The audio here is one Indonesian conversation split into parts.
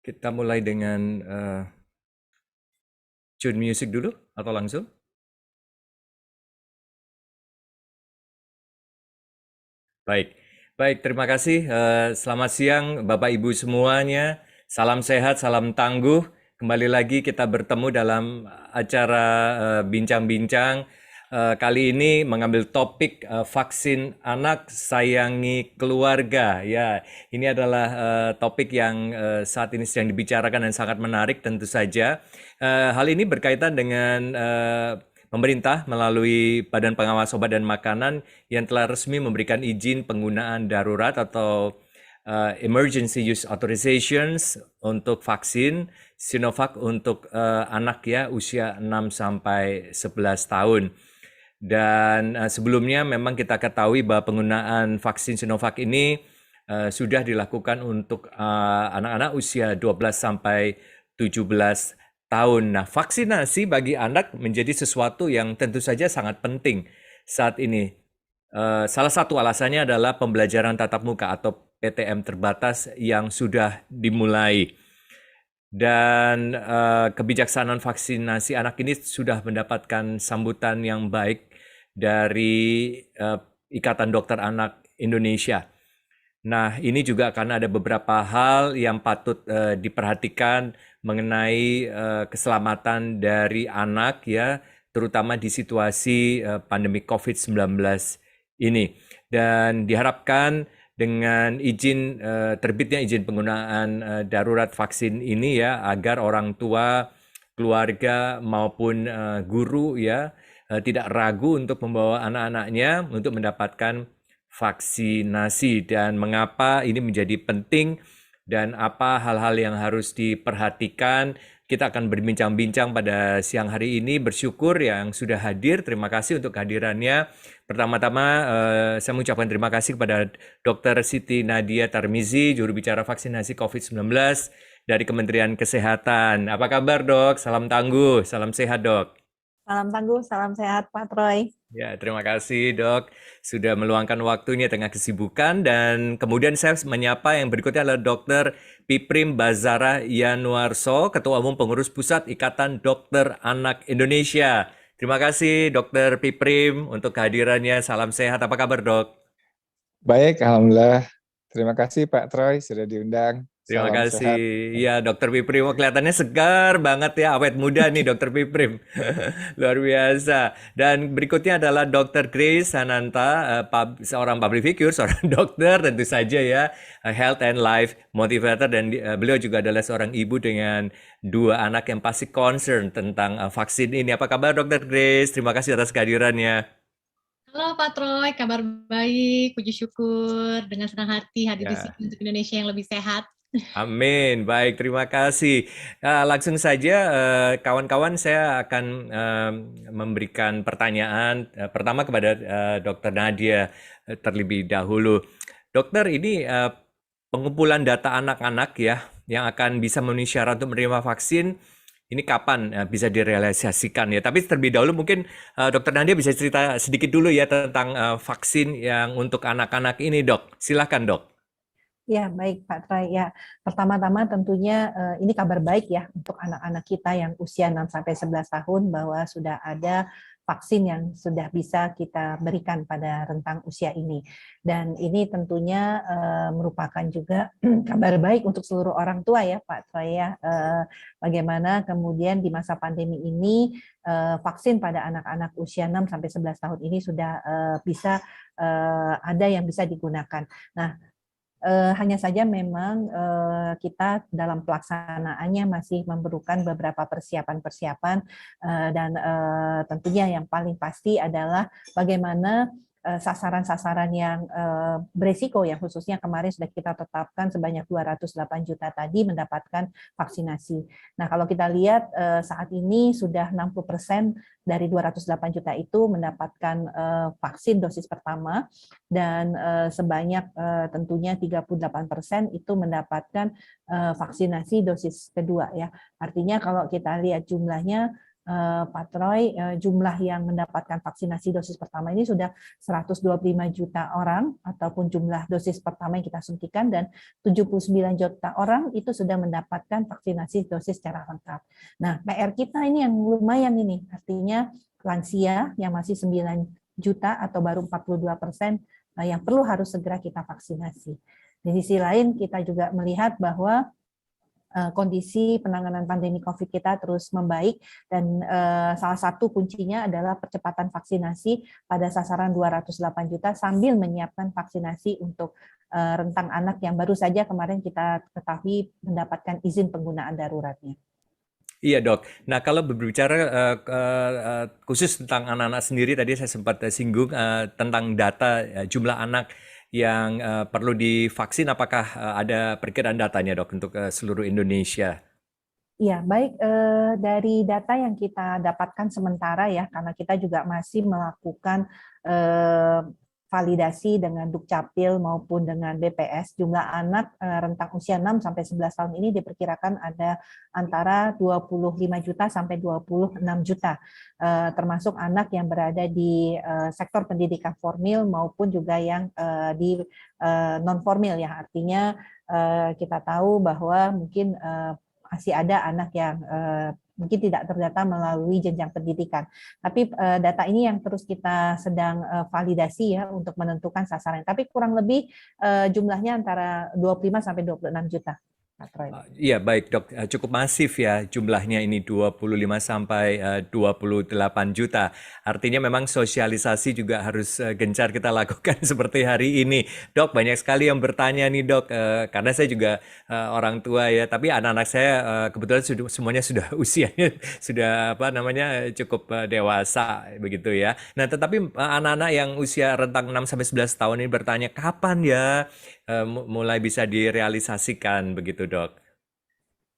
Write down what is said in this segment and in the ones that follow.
Kita mulai dengan tune music dulu atau langsung? Baik, baik. Terima kasih. Selamat siang, Bapak Ibu semuanya. Salam sehat, salam tangguh. Kembali lagi kita bertemu dalam acara bincang-bincang. Kali ini mengambil topik vaksin anak sayangi keluarga. Ya, ini adalah topik yang saat ini sedang dibicarakan dan sangat menarik tentu saja. Hal ini berkaitan dengan pemerintah melalui Badan Pengawas Obat dan Makanan yang telah resmi memberikan izin penggunaan darurat atau emergency use authorizations untuk vaksin Sinovac untuk anak ya usia 6 sampai 11 tahun. Dan sebelumnya memang kita ketahui bahwa penggunaan vaksin Sinovac ini sudah dilakukan untuk anak-anak usia 12 sampai 17 tahun. Nah, vaksinasi bagi anak menjadi sesuatu yang tentu saja sangat penting saat ini. Salah satu alasannya adalah pembelajaran tatap muka atau PTM terbatas yang sudah dimulai. Dan kebijaksanaan vaksinasi anak ini sudah mendapatkan sambutan yang baik dari Ikatan Dokter Anak Indonesia. Nah, ini juga akan ada beberapa hal yang patut diperhatikan mengenai keselamatan dari anak ya, terutama di situasi pandemi COVID-19 ini. Dan diharapkan dengan izin terbitnya izin penggunaan darurat vaksin ini ya, agar orang tua, keluarga maupun guru ya tidak ragu untuk membawa anak-anaknya untuk mendapatkan vaksinasi dan mengapa ini menjadi penting dan apa hal-hal yang harus diperhatikan. Kita akan berbincang-bincang pada siang hari ini. Bersyukur yang sudah hadir. Terima kasih untuk kehadirannya. Pertama-tama saya mengucapkan terima kasih kepada Dr. Siti Nadia Tarmizi, juru bicara vaksinasi COVID-19 dari Kementerian Kesehatan. Apa kabar, Dok? Salam tangguh, salam sehat, Dok. Salam tangguh, salam sehat Pak Troy. Ya, terima kasih Dok sudah meluangkan waktunya tengah kesibukan dan kemudian saya menyapa yang berikutnya adalah Dr. Piprim Bazara Yanuarso, Ketua Umum Pengurus Pusat Ikatan Dokter Anak Indonesia. Terima kasih Dr. Piprim untuk kehadirannya. Salam sehat. Apa kabar Dok? Baik, Alhamdulillah. Terima kasih Pak Troy sudah diundang. Terima Salam kasih. sehat. Ya, Dokter Piprim, kelihatannya segar banget ya, awet muda nih Dokter Piprim. Luar biasa. Dan berikutnya adalah Dokter Grace Sananta, seorang public figure, seorang dokter tentu saja ya, health and life motivator, dan beliau juga adalah seorang ibu dengan 2 anak yang pasti concern tentang vaksin ini. Apa kabar Dokter Grace? Terima kasih atas kehadirannya. Halo Pak Troy, kabar baik, puji syukur, dengan senang hati hadir di Ya. sini untuk Indonesia yang lebih sehat. Amin. Baik, terima kasih. Langsung saja, kawan-kawan, saya akan memberikan pertanyaan pertama kepada Dr. Nadia terlebih dahulu. Dokter, ini pengumpulan data anak-anak ya yang akan bisa memenuhi syarat untuk menerima vaksin. Ini kapan bisa direalisasikan ya? Tapi terlebih dahulu mungkin Dr. Nadia bisa cerita sedikit dulu ya tentang vaksin yang untuk anak-anak ini, Dok. Silakan, Dok. Ya, baik Pak Troy. Ya, pertama-tama tentunya ini kabar baik ya untuk anak-anak kita yang usia 6 sampai 11 tahun bahwa sudah ada vaksin yang sudah bisa kita berikan pada rentang usia ini. Dan ini tentunya merupakan juga kabar baik untuk seluruh orang tua ya Pak Troy ya. Bagaimana kemudian di masa pandemi ini vaksin pada anak-anak usia 6 sampai 11 tahun ini sudah bisa ada yang bisa digunakan. Nah, hanya saja memang kita dalam pelaksanaannya masih memerlukan beberapa persiapan-persiapan dan tentunya yang paling pasti adalah bagaimana sasaran-sasaran yang beresiko yang khususnya kemarin sudah kita tetapkan sebanyak 208 juta tadi mendapatkan vaksinasi. Nah, kalau kita lihat saat ini sudah 60% dari 208 juta itu mendapatkan vaksin dosis pertama dan sebanyak tentunya 38% itu mendapatkan vaksinasi dosis kedua ya. Artinya kalau kita lihat jumlahnya Pak Troy, jumlah yang mendapatkan vaksinasi dosis pertama ini sudah 125 juta orang, ataupun jumlah dosis pertama yang kita suntikan, dan 79 juta orang itu sudah mendapatkan vaksinasi dosis secara lengkap. Nah, PR kita ini yang lumayan ini, artinya lansia yang masih 9 juta atau baru 42% yang perlu harus segera kita vaksinasi. Di sisi lain, kita juga melihat bahwa kondisi penanganan pandemi COVID kita terus membaik, dan salah satu kuncinya adalah percepatan vaksinasi pada sasaran 208 juta sambil menyiapkan vaksinasi untuk rentang anak yang baru saja kemarin kita ketahui mendapatkan izin penggunaan daruratnya. Iya dok. Nah kalau berbicara khusus tentang anak-anak sendiri, tadi saya sempat singgung tentang data jumlah anak yang perlu divaksin. Apakah ada perkiraan datanya dok untuk seluruh Indonesia? Iya, baik, dari data yang kita dapatkan sementara ya, karena kita juga masih melakukan validasi dengan Dukcapil maupun dengan BPS, jumlah anak rentang usia 6 sampai 11 tahun ini diperkirakan ada antara 25 juta sampai 26 juta, termasuk anak yang berada di sektor pendidikan formal maupun juga yang di non formal ya, artinya kita tahu bahwa mungkin masih ada anak yang mungkin tidak terdata melalui jenjang pendidikan. Tapi data ini yang terus kita sedang validasi ya untuk menentukan sasaran. Tapi kurang lebih jumlahnya antara 25 sampai 26 juta. Pak Troy. Iya baik dok, cukup masif ya jumlahnya ini 25 sampai 28 juta. Artinya memang sosialisasi juga harus gencar kita lakukan seperti hari ini. Dok, banyak sekali yang bertanya nih dok, karena saya juga orang tua ya, tapi anak-anak saya kebetulan semuanya sudah usianya sudah cukup dewasa begitu ya. Nah tetapi anak-anak yang usia rentang 6 sampai 11 tahun ini bertanya kapan ya mulai bisa direalisasikan begitu dok?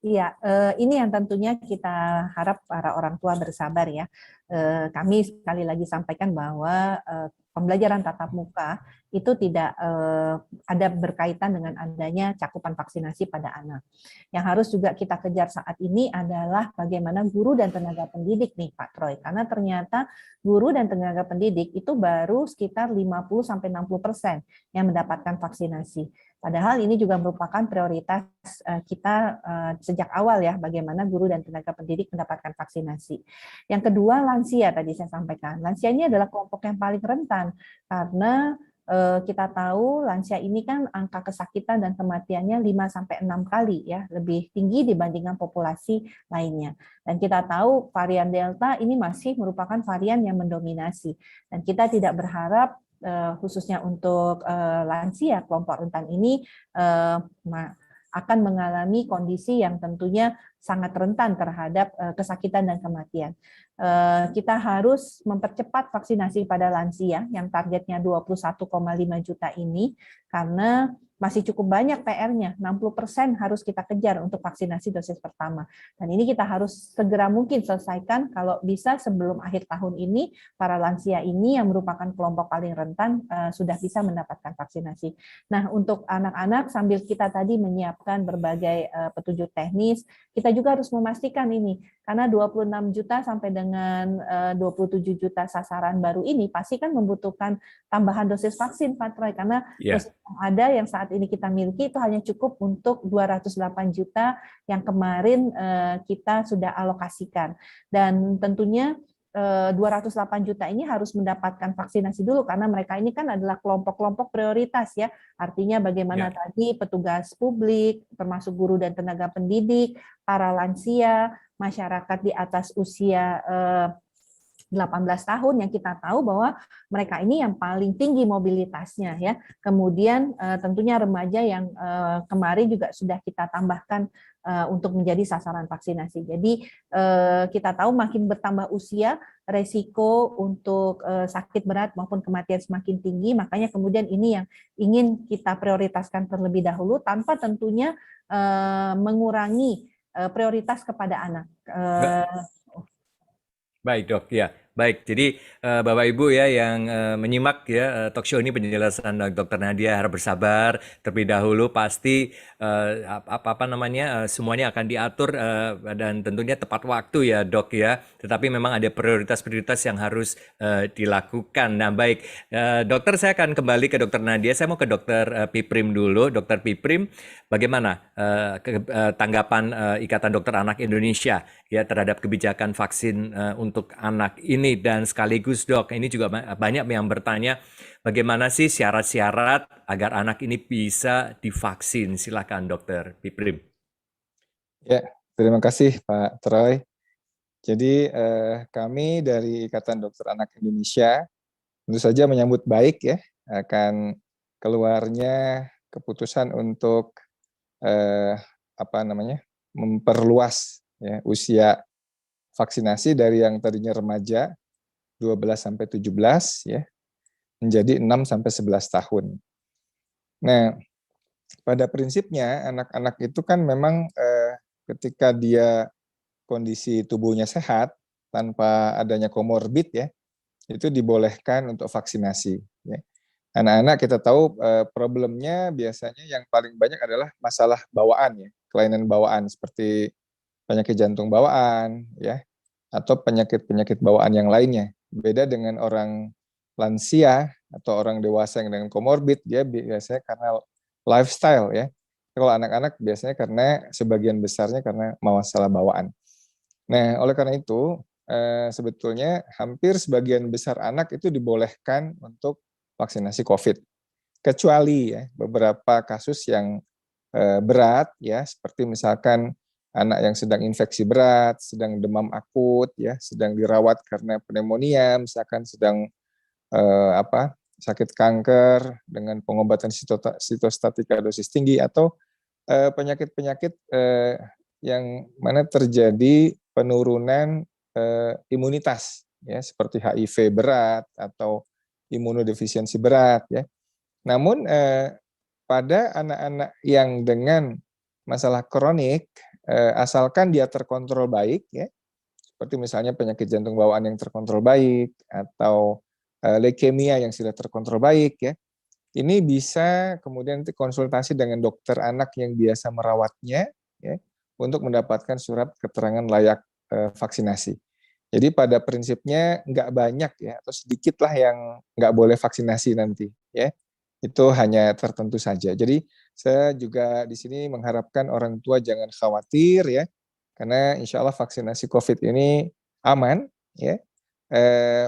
Iya, ini yang tentunya kita harap para orang tua bersabar ya. Kami sekali lagi sampaikan bahwa pembelajaran tatap muka itu tidak ada berkaitan dengan adanya cakupan vaksinasi pada anak. Yang harus juga kita kejar saat ini adalah bagaimana guru dan tenaga pendidik nih Pak Troy, karena ternyata guru dan tenaga pendidik itu baru sekitar 50-60% yang mendapatkan vaksinasi. Padahal ini juga merupakan prioritas kita sejak awal ya, bagaimana guru dan tenaga pendidik mendapatkan vaksinasi. Yang kedua, lansia tadi saya sampaikan. Lansia ini adalah kelompok yang paling rentan karena kita tahu lansia ini kan angka kesakitan dan kematiannya 5-6 kali ya, lebih tinggi dibandingkan populasi lainnya. Dan kita tahu varian Delta ini masih merupakan varian yang mendominasi. Dan kita tidak berharap khususnya untuk lansia kelompok rentan ini akan mengalami kondisi yang tentunya sangat rentan terhadap kesakitan dan kematian. Kita harus mempercepat vaksinasi pada lansia yang targetnya 21,5 juta ini, karena masih cukup banyak PR-nya, 60% harus kita kejar untuk vaksinasi dosis pertama. Dan ini kita harus segera mungkin selesaikan, kalau bisa sebelum akhir tahun ini, para lansia ini yang merupakan kelompok paling rentan sudah bisa mendapatkan vaksinasi. Nah, untuk anak-anak sambil kita tadi menyiapkan berbagai petunjuk teknis, kita juga harus memastikan ini, karena 26 juta sampai dengan 27 juta sasaran baru ini pasti kan membutuhkan tambahan dosis vaksin, Pak Troy, karena dosis yang ada yang saat ini kita miliki itu hanya cukup untuk 208 juta yang kemarin kita sudah alokasikan. Dan tentunya 208 juta ini harus mendapatkan vaksinasi dulu, karena mereka ini kan adalah kelompok-kelompok prioritas ya. Artinya bagaimana tadi petugas publik, termasuk guru dan tenaga pendidik, para lansia, masyarakat di atas usia 18 tahun yang kita tahu bahwa mereka ini yang paling tinggi mobilitasnya ya. Kemudian tentunya remaja yang kemarin juga sudah kita tambahkan untuk menjadi sasaran vaksinasi. Jadi kita tahu makin bertambah usia, resiko untuk sakit berat maupun kematian semakin tinggi, makanya kemudian ini yang ingin kita prioritaskan terlebih dahulu tanpa tentunya mengurangi prioritas kepada anak. Baik dok, ya. Baik, jadi Bapak Ibu ya yang menyimak ya talk show ini penjelasan Dr. Nadia harap bersabar terlebih dahulu pasti apa namanya semuanya akan diatur dan tentunya tepat waktu ya Dok ya. Tetapi memang ada prioritas-prioritas yang harus dilakukan. Nah baik, Dokter saya akan kembali ke Dr. Nadia. Saya mau ke Dr. Piprim dulu. Dr. Piprim, bagaimana tanggapan Ikatan Dokter Anak Indonesia ya terhadap kebijakan vaksin untuk anak ini dan sekaligus Dok, ini juga banyak yang bertanya bagaimana sih syarat-syarat agar anak ini bisa divaksin. Silakan Dokter Piprim. Ya, terima kasih Pak Troy. Jadi kami dari Ikatan Dokter Anak Indonesia tentu saja menyambut baik ya akan keluarnya keputusan untuk apa namanya memperluas ya usia vaksinasi dari yang tadinya remaja 12 sampai 17 ya menjadi 6 sampai 11 tahun. Nah, pada prinsipnya anak-anak itu kan memang ketika dia kondisi tubuhnya sehat tanpa adanya komorbid ya, itu dibolehkan untuk vaksinasi ya. Anak-anak kita tahu problemnya biasanya yang paling banyak adalah masalah bawaan ya, kelainan bawaan seperti penyakit jantung bawaan ya, atau penyakit-penyakit bawaan yang lainnya. Beda dengan orang lansia atau orang dewasa yang dengan komorbid, dia biasanya karena lifestyle ya. Kalau anak-anak biasanya karena sebagian besarnya karena masalah bawaan. Nah, oleh karena itu sebetulnya hampir sebagian besar anak itu dibolehkan untuk vaksinasi COVID. Kecuali ya beberapa kasus yang berat ya, seperti misalkan anak yang sedang infeksi berat, sedang demam akut ya, sedang dirawat karena pneumonia, misalkan sedang sakit kanker dengan pengobatan sitostatika dosis tinggi atau penyakit-penyakit yang mana terjadi penurunan imunitas ya seperti HIV berat atau imunodefisiensi berat ya. Namun pada anak-anak yang dengan masalah kronik asalkan dia terkontrol baik ya, seperti misalnya penyakit jantung bawaan yang terkontrol baik atau leukemia yang sudah terkontrol baik ya. Ini bisa kemudian konsultasi dengan dokter anak yang biasa merawatnya ya untuk mendapatkan surat keterangan layak vaksinasi. Jadi pada prinsipnya nggak banyak ya atau sedikit lah yang nggak boleh vaksinasi nanti ya. Itu hanya tertentu saja. Jadi saya juga di sini mengharapkan orang tua jangan khawatir ya, karena insya Allah vaksinasi COVID ini aman ya.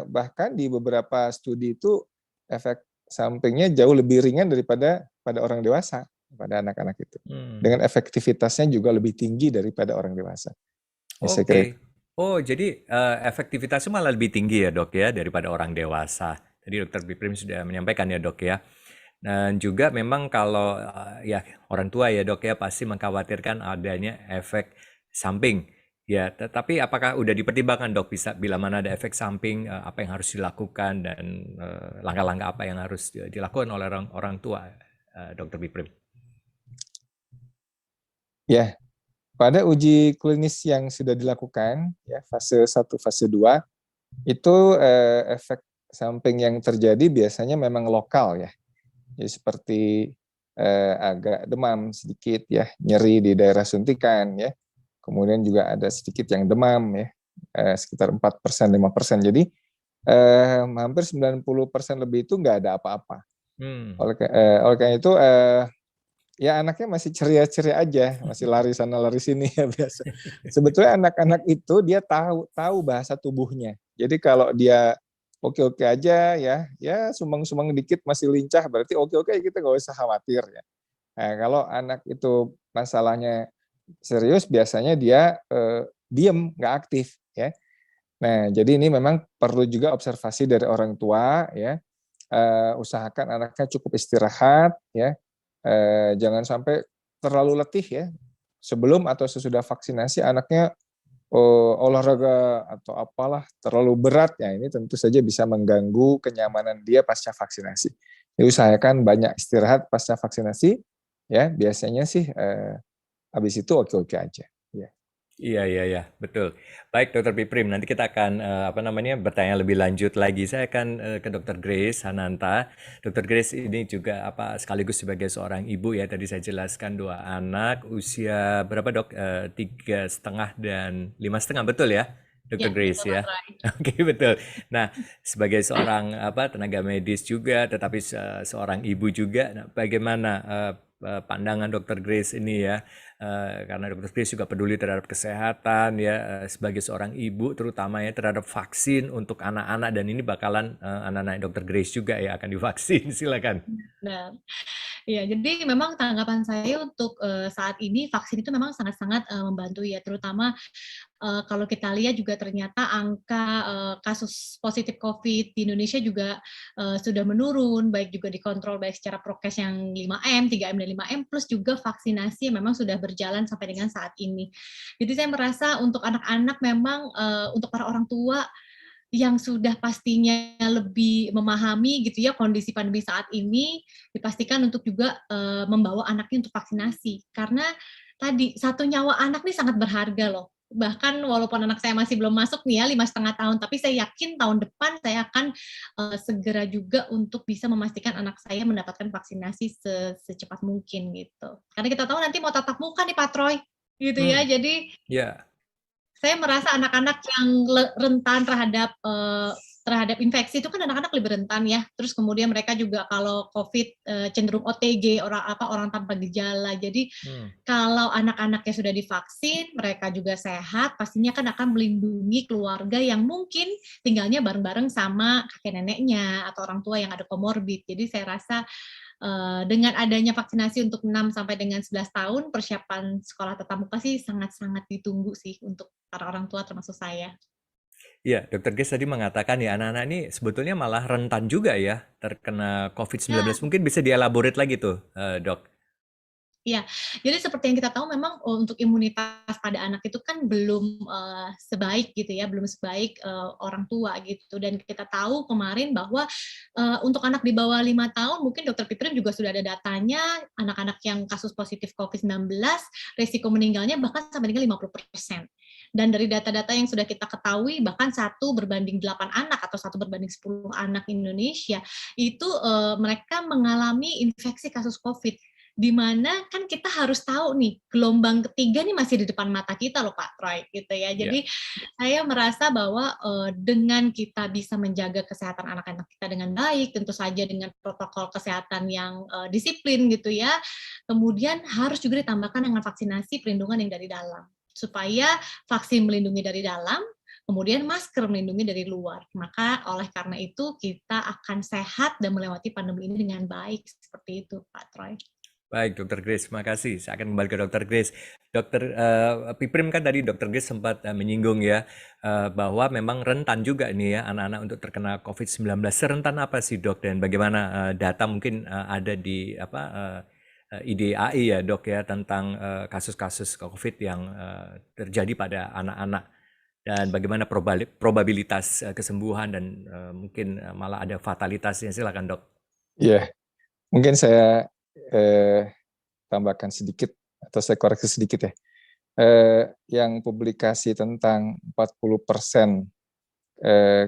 Bahkan di beberapa studi itu efek sampingnya jauh lebih ringan daripada pada orang dewasa, pada anak-anak itu. Dengan efektivitasnya juga lebih tinggi daripada orang dewasa. Ya, saya kira itu. Oke. Oh, jadi efektivitasnya malah lebih tinggi ya Dok ya daripada orang dewasa. Tadi Dokter Piprim sudah menyampaikan ya Dok ya. Dan juga memang kalau ya orang tua ya Dok ya pasti mengkhawatirkan adanya efek samping. Ya, tetapi apakah udah dipertimbangkan Dok bisa bila mana ada efek samping apa yang harus dilakukan dan langkah-langkah apa yang harus dilakukan oleh orang tua Dokter Piprim? Ya, pada uji klinis yang sudah dilakukan ya fase 1, fase 2 itu efek samping yang terjadi biasanya memang lokal ya. Jadi seperti agak demam sedikit ya, nyeri di daerah suntikan ya. Kemudian juga ada sedikit yang demam ya, sekitar 4%, 5%. Jadi hampir 90% lebih itu nggak ada apa-apa. Oleh karena itu ya anaknya masih ceria-ceria aja, masih lari sana lari sini ya biasa. Sebetulnya anak-anak itu dia tahu bahasa tubuhnya. Jadi kalau dia oke-oke aja ya sumeng-sumeng dikit masih lincah berarti oke-oke kita nggak usah khawatir ya. Nah, kalau anak itu masalahnya serius biasanya dia diem nggak aktif ya. Nah jadi ini memang perlu juga observasi dari orang tua ya. Usahakan anaknya cukup istirahat ya. Jangan sampai terlalu letih ya. Sebelum atau sesudah vaksinasi anaknya olahraga atau apalah terlalu berat ya ini tentu saja bisa mengganggu kenyamanan dia pasca vaksinasi. Jadi usahakan banyak istirahat pasca vaksinasi ya biasanya sih habis itu oke-oke aja. Ya. Iya, iya, iya, betul. Baik, Dokter Piprim, nanti kita akan apa namanya bertanya lebih lanjut lagi. Saya akan ke Dokter Grace Hananta. Dokter Grace ini juga apa sekaligus sebagai seorang ibu ya. Tadi saya jelaskan 2 anak usia berapa dok? 3,5 dan 5,5, betul ya, Ya, Dokter betul Grace Pak ya. Troy. Oke, betul. Nah, sebagai seorang apa tenaga medis juga, tetapi seorang ibu juga. Nah, bagaimana pandangan Dokter Grace ini ya? Karena Dokter Grace juga peduli terhadap kesehatan ya sebagai seorang ibu terutama ya terhadap vaksin untuk anak-anak dan ini bakalan anak-anak Dokter Grace juga ya akan divaksin. Silakan. Nah, iya, jadi memang tanggapan saya untuk saat ini vaksin itu memang sangat-sangat membantu ya, terutama kalau kita lihat juga ternyata angka kasus positif COVID di Indonesia juga sudah menurun, baik juga dikontrol baik secara prokes yang 5M, 3M dan 5M, plus juga vaksinasi yang memang sudah berjalan sampai dengan saat ini. Jadi saya merasa untuk anak-anak memang untuk para orang tua yang sudah pastinya lebih memahami gitu ya kondisi pandemi saat ini, dipastikan untuk juga membawa anaknya untuk vaksinasi. Karena tadi satu nyawa anak nih sangat berharga loh. Bahkan walaupun anak saya masih belum masuk nih ya 5,5 tahun, tapi saya yakin tahun depan saya akan segera juga untuk bisa memastikan anak saya mendapatkan vaksinasi secepat mungkin gitu. Karena kita tahu nanti mau tatap muka nih Pak Troy, gitu ya. Hmm, Jadi ya, saya merasa anak-anak yang rentan terhadap infeksi itu kan anak-anak lebih rentan ya. Terus kemudian mereka juga kalau COVID cenderung OTG, orang tanpa gejala. Jadi hmm, kalau anak-anaknya sudah divaksin, mereka juga sehat, pastinya kan akan melindungi keluarga yang mungkin tinggalnya bareng-bareng sama kakek neneknya atau orang tua yang ada komorbid. Jadi saya rasa dengan adanya vaksinasi untuk 6 sampai dengan 11 tahun, persiapan sekolah tatap muka sih sangat-sangat ditunggu sih untuk para orang tua termasuk saya. iya. Dokter Grace tadi mengatakan ya anak-anak ini sebetulnya malah rentan juga ya terkena COVID-19. Ya, Mungkin bisa dielaborate lagi tuh, dok. iya, jadi seperti yang kita tahu memang untuk imunitas pada anak itu kan belum sebaik gitu ya, belum sebaik orang tua gitu. Dan kita tahu kemarin bahwa untuk anak di bawah 5 tahun, mungkin Dokter Fitrin juga sudah ada datanya, anak-anak yang kasus positif COVID-19, risiko meninggalnya bahkan sampai dengan 50%. Dan dari data-data yang sudah kita ketahui, bahkan 1:8 anak atau 1:10 anak Indonesia, itu mereka mengalami infeksi kasus COVID di mana kan kita harus tahu nih gelombang ketiga nih masih di depan mata kita loh Pak Troy gitu ya. Ya. Jadi saya merasa bahwa dengan kita bisa menjaga kesehatan anak-anak kita dengan baik, tentu saja dengan protokol kesehatan yang disiplin gitu ya. Kemudian harus juga ditambahkan dengan vaksinasi perlindungan yang dari dalam. Supaya vaksin melindungi dari dalam, kemudian masker melindungi dari luar. Maka oleh karena itu kita akan sehat dan melewati pandemi ini dengan baik seperti itu Pak Troy. Baik, Dokter Grace, terima kasih. Saya akan kembali ke Dokter Grace. Dokter Piprim kan tadi Dokter Grace sempat menyinggung ya bahwa memang rentan juga ini ya anak-anak untuk terkena COVID-19. Serentan apa sih dok dan bagaimana data mungkin ada di apa IDAI ya dok ya tentang kasus-kasus COVID yang terjadi pada anak-anak dan bagaimana probabilitas kesembuhan dan mungkin malah ada fatalitasnya. Silakan dok. Ya, mungkin saya tambahkan sedikit atau saya koreksi sedikit ya. Yang publikasi tentang 40%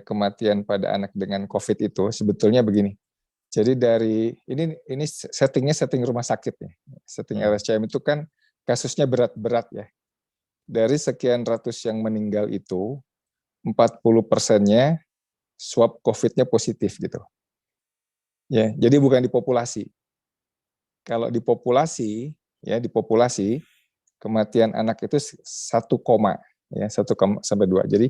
kematian pada anak dengan COVID itu sebetulnya begini. Jadi dari ini setting rumah sakit ya. Setting Hmm. RSCM itu kan kasusnya berat-berat ya. Dari sekian ratus yang meninggal itu 40%-nya swab COVID-nya positif gitu. Ya, jadi bukan di populasi. Kalau di populasi, ya di populasi kematian anak itu 1, ya 1, sampai 2. Jadi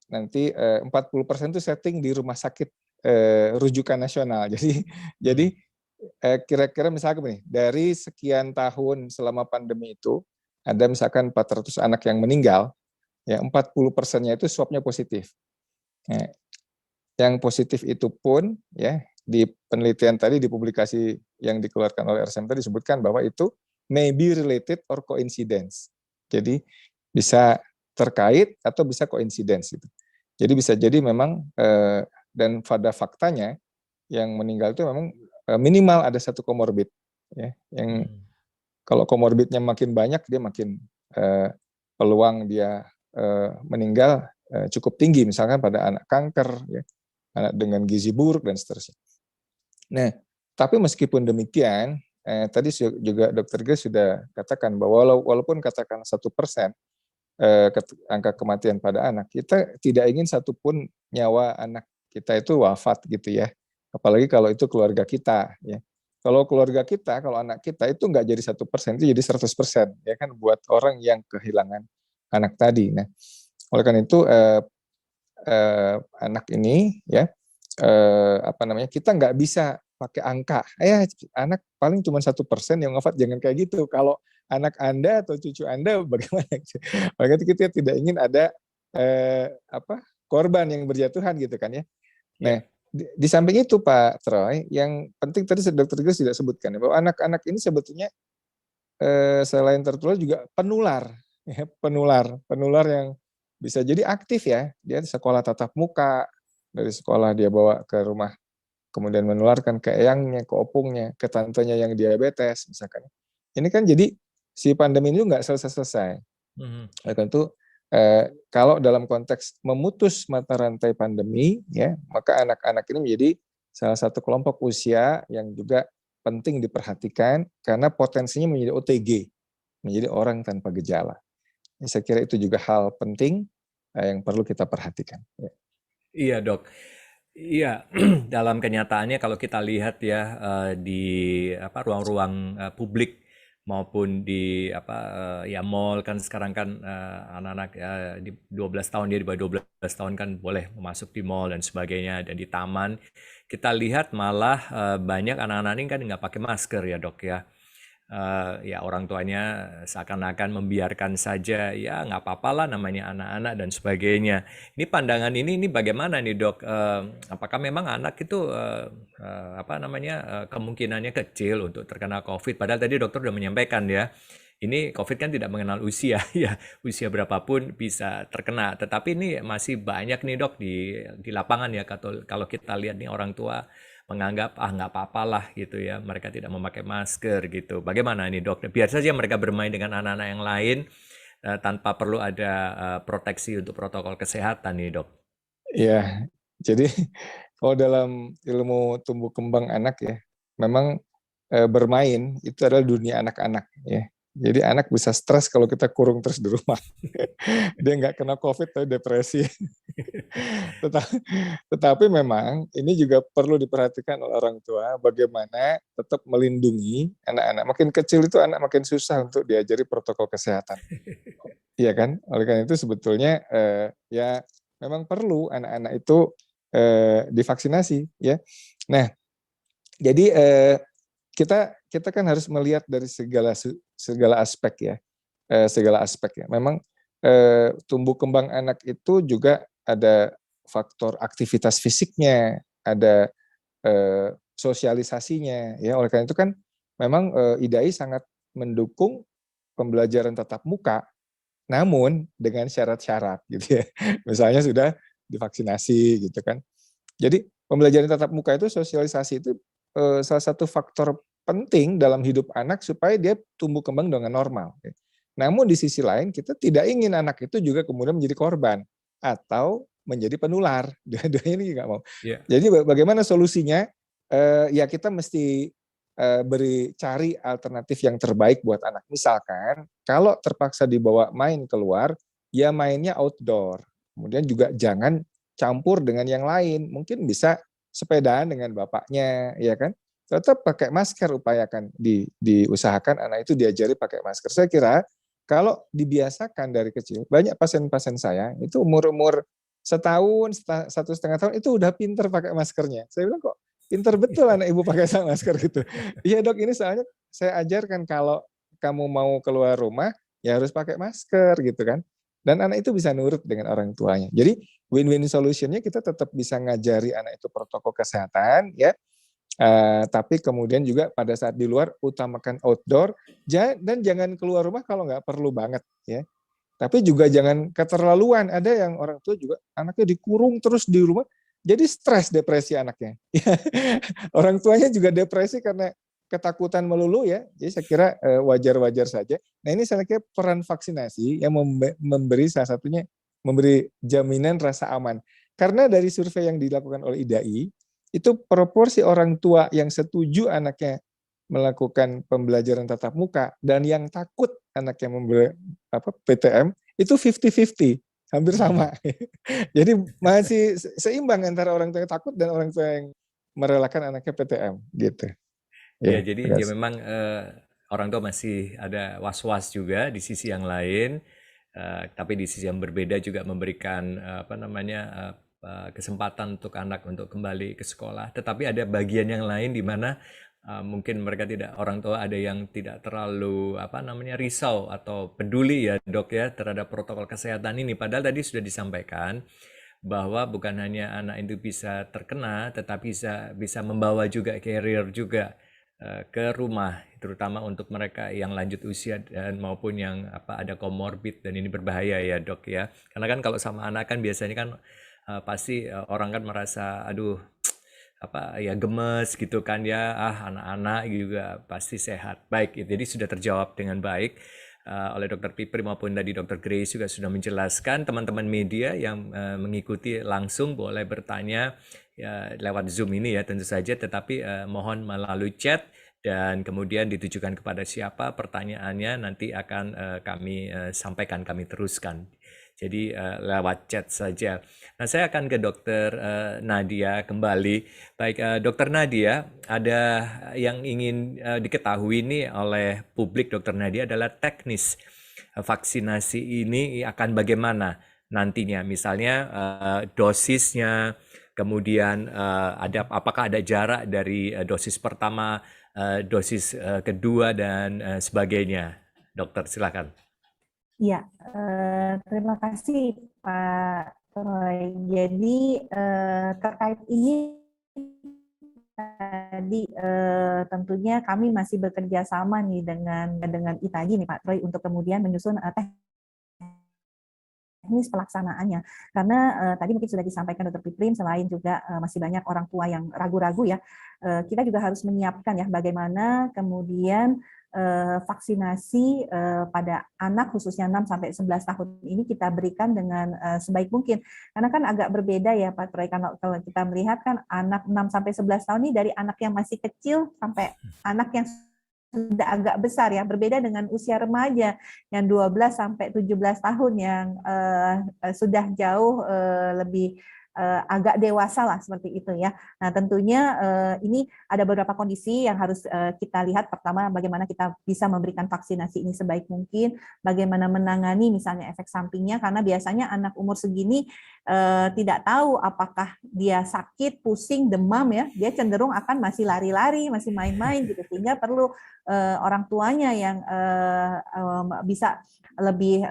nanti 40% itu setting di rumah sakit rujukan nasional. Jadi kira-kira misalnya begini, dari sekian tahun selama pandemi itu ada misalkan 400 anak yang meninggal, ya 40%-nya itu swabnya positif. Nah, yang positif itu pun ya di penelitian tadi di publikasi yang dikeluarkan oleh RSM tadi disebutkan bahwa itu may be related or coincidence. Jadi bisa terkait atau bisa coincidence gitu. Jadi bisa jadi memang dan pada faktanya yang meninggal itu memang minimal ada satu komorbid ya. Yang kalau komorbidnya makin banyak dia makin peluang dia meninggal cukup tinggi, misalkan pada anak kanker, ya, anak dengan gizi buruk dan seterusnya. Nah, tapi meskipun demikian, tadi juga Dokter Grace sudah katakan bahwa walaupun katakan 1% angka kematian pada anak, kita tidak ingin satupun nyawa anak kita itu wafat gitu ya. Apalagi kalau itu keluarga kita ya. Kalau keluarga kita, kalau anak kita itu nggak jadi 1%, itu jadi 100% ya kan buat orang yang kehilangan anak tadi. Nah, oleh karena itu anak ini ya kita nggak bisa pakai angka. Anak paling cuma 1% yang wafat, jangan kayak gitu. Kalau anak Anda atau cucu Anda bagaimana? Makanya kita tidak ingin ada korban yang berjatuhan gitu kan ya. Nah, di samping itu Pak Troy, yang penting tadi Dr. Grace tidak sebutkan ya, bahwa anak-anak ini sebetulnya selain tertular juga penular, ya, penular yang bisa jadi aktif ya. Dia sekolah tatap muka, dari sekolah dia bawa ke rumah, kemudian menularkan ke eyangnya, ke opungnya, ke tantenya yang diabetes misalkan. Ini kan jadi si pandemi ini nggak selesai-selesai. Oleh karena itu kalau dalam konteks memutus mata rantai pandemi, ya, maka anak-anak ini menjadi salah satu kelompok usia yang juga penting diperhatikan karena potensinya menjadi OTG, menjadi orang tanpa gejala. Saya kira itu juga hal penting yang perlu kita perhatikan. Ya. Iya dok, iya dalam kenyataannya kalau kita lihat ya di ruang-ruang publik maupun di ya mall kan sekarang kan anak-anak di 12 tahun dia di bawah 12 tahun kan boleh masuk di mall dan sebagainya, dan di taman kita lihat malah banyak anak-anak ini kan nggak pakai masker ya dok ya. Ya orang tuanya seakan-akan membiarkan saja, ya nggak apa-apa lah namanya anak-anak dan sebagainya. Ini pandangan ini bagaimana nih dok? Apakah memang anak itu kemungkinannya kecil untuk terkena COVID? Padahal tadi dokter sudah menyampaikan ya, ini COVID kan tidak mengenal usia ya, usia berapapun bisa terkena. Tetapi ini masih banyak nih dok di lapangan ya, kalau kita lihat nih orang tua menganggap nggak apa-apalah gitu ya, mereka tidak memakai masker gitu. Bagaimana ini dok? Biar saja mereka bermain dengan anak-anak yang lain tanpa perlu ada proteksi untuk protokol kesehatan nih dok. Ya, jadi kalau dalam ilmu tumbuh kembang anak ya, memang bermain itu adalah dunia anak-anak ya. Jadi anak bisa stres kalau kita kurung terus di rumah. Dia nggak kena COVID tapi depresi. Tetapi memang ini juga perlu diperhatikan oleh orang tua bagaimana tetap melindungi anak-anak. Makin kecil itu anak makin susah untuk diajari protokol kesehatan. Iya kan? Oleh karena itu sebetulnya ya memang perlu anak-anak itu divaksinasi ya. Nah, jadi kita kan harus melihat dari segala aspek ya, segala aspek ya. Memang tumbuh kembang anak itu juga ada faktor aktivitas fisiknya, ada sosialisasinya ya. Oleh karena itu kan memang IDAI sangat mendukung pembelajaran tatap muka, namun dengan syarat-syarat gitu ya. Misalnya sudah divaksinasi gitu kan. Jadi pembelajaran tatap muka itu, sosialisasi itu salah satu faktor penting dalam hidup anak supaya dia tumbuh kembang dengan normal. Namun di sisi lain kita tidak ingin anak itu juga kemudian menjadi korban atau menjadi penular. Dua-duanya ini nggak mau. Yeah. Jadi bagaimana solusinya? Ya kita mesti cari alternatif yang terbaik buat anak. Misalkan kalau terpaksa dibawa main keluar, ya mainnya outdoor. Kemudian juga jangan campur dengan yang lain. Mungkin bisa sepedaan dengan bapaknya, ya kan? Tetap pakai masker, upayakan diusahakan anak itu diajari pakai masker. Saya kira kalau dibiasakan dari kecil, banyak pasien-pasien saya itu umur-umur setahun, 1,5 tahun itu udah pinter pakai maskernya. Saya bilang kok pinter betul anak ibu pakai masker gitu. Iya dok, ini soalnya saya ajarkan kalau kamu mau keluar rumah ya harus pakai masker gitu kan. Dan anak itu bisa nurut dengan orang tuanya. Jadi win-win solutionnya kita tetap bisa ngajari anak itu protokol kesehatan ya. Tapi kemudian juga pada saat di luar utamakan outdoor dan jangan keluar rumah kalau nggak perlu banget ya. Tapi juga jangan keterlaluan. Ada yang orang tua juga anaknya dikurung terus di rumah, jadi stres, depresi anaknya. Orang tuanya juga depresi karena ketakutan melulu ya. Jadi saya kira wajar-wajar saja. Nah ini saya kira peran vaksinasi yang memberi salah satunya memberi jaminan rasa aman. Karena dari survei yang dilakukan oleh IDAI, itu proporsi orang tua yang setuju anaknya melakukan pembelajaran tatap muka dan yang takut anaknya PTM itu 50-50, hampir sama. Jadi masih seimbang antara orang tua yang takut dan orang tua yang merelakan anaknya PTM gitu. Ya, Ya, jadi terima ya kasih. memang orang tua masih ada was-was juga di sisi yang lain, tapi di sisi yang berbeda juga memberikan kesempatan untuk anak untuk kembali ke sekolah. Tetapi ada bagian yang lain di mana mungkin mereka orang tua ada yang tidak terlalu risau atau peduli ya dok ya terhadap protokol kesehatan ini. Padahal tadi sudah disampaikan bahwa bukan hanya anak itu bisa terkena, tetapi bisa membawa juga carrier juga ke rumah, terutama untuk mereka yang lanjut usia dan maupun yang ada komorbid, dan ini berbahaya ya dok ya. Karena kan kalau sama anak kan biasanya kan pasti orang kan merasa aduh gemes gitu kan ya, anak-anak juga pasti sehat. Baik, jadi sudah terjawab dengan baik oleh Dr. Pipri maupun tadi Dr. Grace juga sudah menjelaskan. Teman-teman media yang mengikuti langsung boleh bertanya ya, lewat Zoom ini ya tentu saja, tetapi mohon melalui chat dan kemudian ditujukan kepada siapa pertanyaannya nanti akan kami sampaikan, kami teruskan. Jadi lewat chat saja. Nah, saya akan ke Dr. Nadia kembali. Baik, Dr. Nadia, ada yang ingin diketahui nih oleh publik, Dr. Nadia, adalah teknis vaksinasi ini akan bagaimana nantinya. Misalnya dosisnya, kemudian apakah ada jarak dari dosis pertama, dosis kedua, dan sebagainya. Dokter, silakan. Ya, terima kasih Pak Troy. Jadi terkait ini tadi tentunya kami masih bekerja sama nih dengan ITAGI nih Pak Troy untuk kemudian menyusun teknis pelaksanaannya. Karena tadi mungkin sudah disampaikan Dr. Piprim, selain juga masih banyak orang tua yang ragu-ragu ya, kita juga harus menyiapkan ya bagaimana kemudian vaksinasi pada anak khususnya 6-11 tahun ini kita berikan dengan sebaik mungkin. Karena kan agak berbeda ya Pak Troy, kalau kita melihat kan anak 6-11 tahun ini dari anak yang masih kecil sampai anak yang sudah agak besar ya, berbeda dengan usia remaja yang 12-17 tahun yang sudah jauh lebih agak dewasa lah seperti itu ya. Nah tentunya ini ada beberapa kondisi yang harus kita lihat. Pertama, bagaimana kita bisa memberikan vaksinasi ini sebaik mungkin, bagaimana menangani misalnya efek sampingnya, karena biasanya anak umur segini tidak tahu apakah dia sakit, pusing, demam ya, dia cenderung akan masih lari-lari, masih main-main gitu, sehingga perlu orang tuanya yang bisa lebih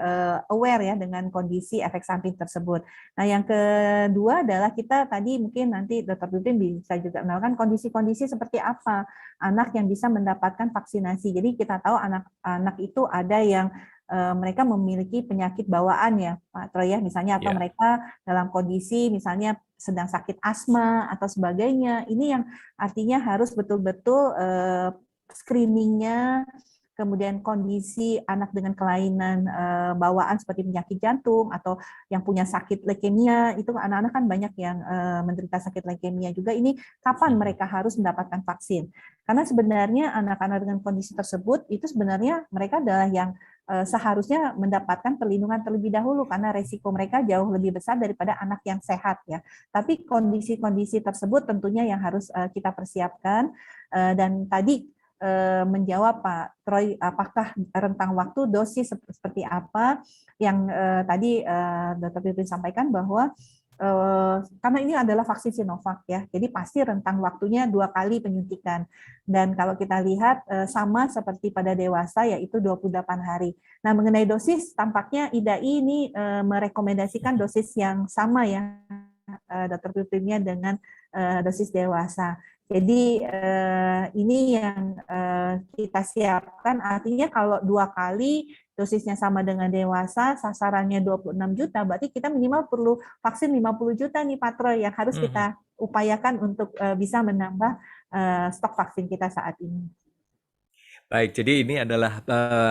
aware ya dengan kondisi efek samping tersebut. Nah, yang kedua adalah kita tadi mungkin nanti Dr. Piprim bisa juga melakukan kondisi-kondisi seperti apa anak yang bisa mendapatkan vaksinasi. Jadi kita tahu anak-anak itu ada yang mereka memiliki penyakit bawaan ya, Pak Troy ya, misalnya, atau mereka dalam kondisi misalnya sedang sakit asma atau sebagainya. Ini yang artinya harus betul-betul screeningnya, kemudian kondisi anak dengan kelainan bawaan seperti penyakit jantung atau yang punya sakit leukemia, itu anak-anak kan banyak yang menderita sakit leukemia juga. Ini kapan mereka harus mendapatkan vaksin? Karena sebenarnya anak-anak dengan kondisi tersebut itu sebenarnya mereka adalah yang seharusnya mendapatkan perlindungan terlebih dahulu karena resiko mereka jauh lebih besar daripada anak yang sehat ya. Tapi kondisi-kondisi tersebut tentunya yang harus kita persiapkan, dan tadi menjawab Pak Troy, apakah rentang waktu dosis seperti apa yang tadi Dr. Pipin sampaikan bahwa karena ini adalah vaksin Sinovac ya, jadi pasti rentang waktunya 2 kali penyuntikan. Dan kalau kita lihat sama seperti pada dewasa yaitu 28 hari. Nah, mengenai dosis tampaknya IDAI ini merekomendasikan dosis yang sama ya Dr. Pipinnya dengan dosis dewasa. Jadi ini yang kita siapkan, artinya kalau 2 kali dosisnya sama dengan dewasa, sasarannya 26 juta, berarti kita minimal perlu vaksin 50 juta nih Pak Troy, yang harus kita upayakan untuk bisa menambah stok vaksin kita saat ini. Baik, jadi ini adalah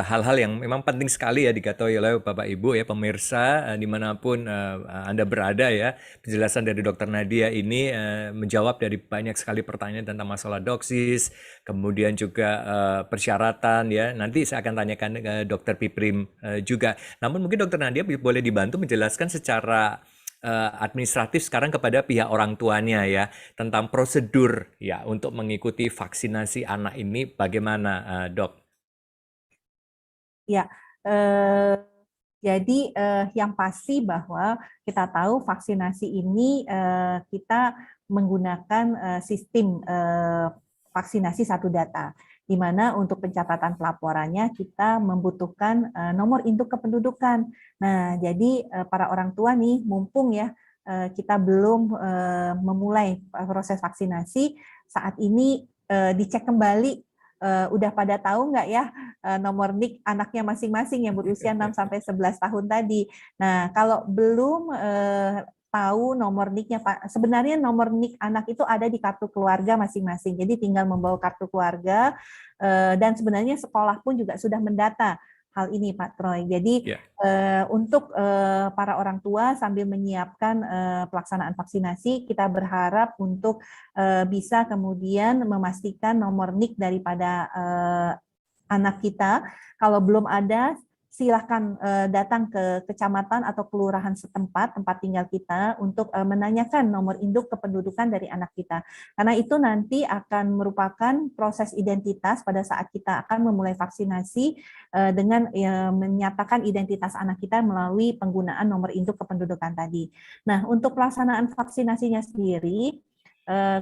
hal-hal yang memang penting sekali ya diketahui oleh Bapak Ibu ya pemirsa dimanapun Anda berada ya. Penjelasan dari Dokter Nadia ini menjawab dari banyak sekali pertanyaan tentang masalah doksis, kemudian juga persyaratan ya. Nanti saya akan tanyakan ke Dokter Piprim juga. Namun mungkin Dokter Nadia boleh dibantu menjelaskan secara administratif sekarang kepada pihak orang tuanya ya tentang prosedur ya untuk mengikuti vaksinasi anak ini bagaimana Dok? Ya, jadi yang pasti bahwa kita tahu vaksinasi ini kita menggunakan sistem vaksinasi satu data, di mana untuk pencatatan pelaporannya kita membutuhkan nomor induk kependudukan. Nah, jadi para orang tua nih, mumpung ya kita belum memulai proses vaksinasi, saat ini dicek kembali udah pada tahu nggak ya nomor NIK anaknya masing-masing yang berusia 6 sampai 11 tahun tadi. Nah, kalau belum tahu nomor NIK-nya, sebenarnya nomor NIK anak itu ada di kartu keluarga masing-masing. Jadi tinggal membawa kartu keluarga dan sebenarnya sekolah pun juga sudah mendata hal ini, Pak Troy. Jadi untuk para orang tua sambil menyiapkan pelaksanaan vaksinasi, kita berharap untuk bisa kemudian memastikan nomor NIK daripada anak kita. Kalau belum ada, silakan datang ke kecamatan atau kelurahan setempat, tempat tinggal kita, untuk menanyakan nomor induk kependudukan dari anak kita. Karena itu nanti akan merupakan proses identitas pada saat kita akan memulai vaksinasi dengan menyatakan identitas anak kita melalui penggunaan nomor induk kependudukan tadi. Nah, untuk pelaksanaan vaksinasinya sendiri,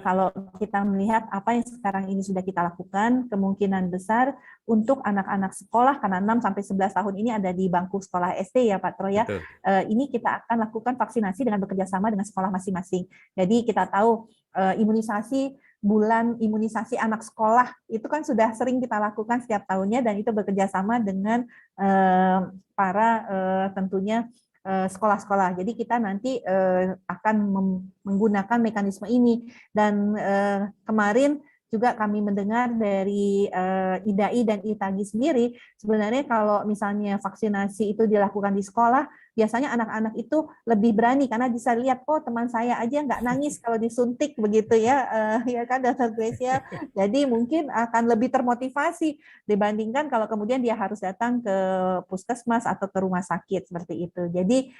kalau kita melihat apa yang sekarang ini sudah kita lakukan, kemungkinan besar untuk anak-anak sekolah, karena 6 sampai 11 tahun ini ada di bangku sekolah SD ya Pak Troy ya, ini kita akan lakukan vaksinasi dengan bekerja sama dengan sekolah masing-masing. Jadi kita tahu imunisasi bulan imunisasi anak sekolah itu kan sudah sering kita lakukan setiap tahunnya, dan itu bekerja sama dengan para tentunya sekolah-sekolah. Jadi kita nanti akan menggunakan mekanisme ini. Dan kemarin juga kami mendengar dari IDAI dan ITAGI sendiri, sebenarnya kalau misalnya vaksinasi itu dilakukan di sekolah, biasanya anak-anak itu lebih berani karena bisa lihat, oh teman saya aja nggak nangis kalau disuntik begitu ya, ya kan Dr. Gracia. Jadi mungkin akan lebih termotivasi dibandingkan kalau kemudian dia harus datang ke puskesmas atau ke rumah sakit seperti itu. Jadi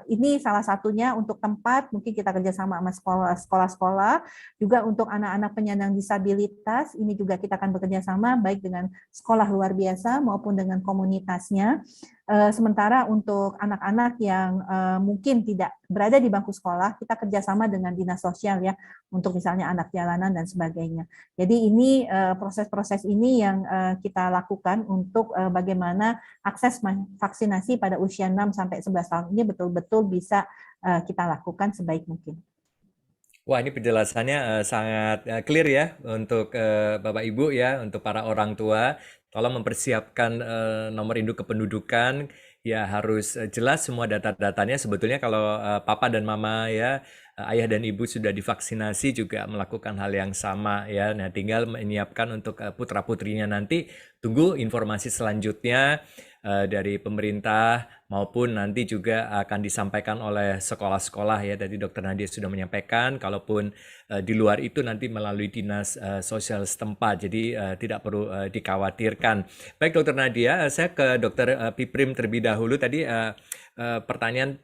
ini salah satunya untuk tempat, mungkin kita kerjasama sama sekolah-sekolah, juga untuk anak-anak penyandang disabilitas, ini juga kita akan bekerja sama baik dengan sekolah luar biasa maupun dengan komunitasnya. Sementara untuk anak-anak yang mungkin tidak berada di bangku sekolah, kita kerjasama dengan dinas sosial ya, untuk misalnya anak jalanan dan sebagainya. Jadi ini proses-proses ini yang kita lakukan untuk bagaimana akses vaksinasi pada usia 6 sampai 11 tahun ini betul-betul bisa kita lakukan sebaik mungkin. Wah, ini penjelasannya sangat clear ya untuk Bapak Ibu ya, untuk para orang tua. Tolong mempersiapkan nomor induk kependudukan, ya harus jelas semua data-datanya. Sebetulnya kalau papa dan mama ya, ayah dan ibu sudah divaksinasi juga melakukan hal yang sama ya. Nah, tinggal menyiapkan untuk putra-putrinya nanti. Tunggu informasi selanjutnya dari pemerintah maupun nanti juga akan disampaikan oleh sekolah-sekolah ya. Tadi Dokter Nadia sudah menyampaikan, kalaupun di luar itu nanti melalui dinas sosial setempat, jadi tidak perlu dikhawatirkan. Baik Dokter Nadia, saya ke Dokter Piprim terlebih dahulu. Tadi pertanyaan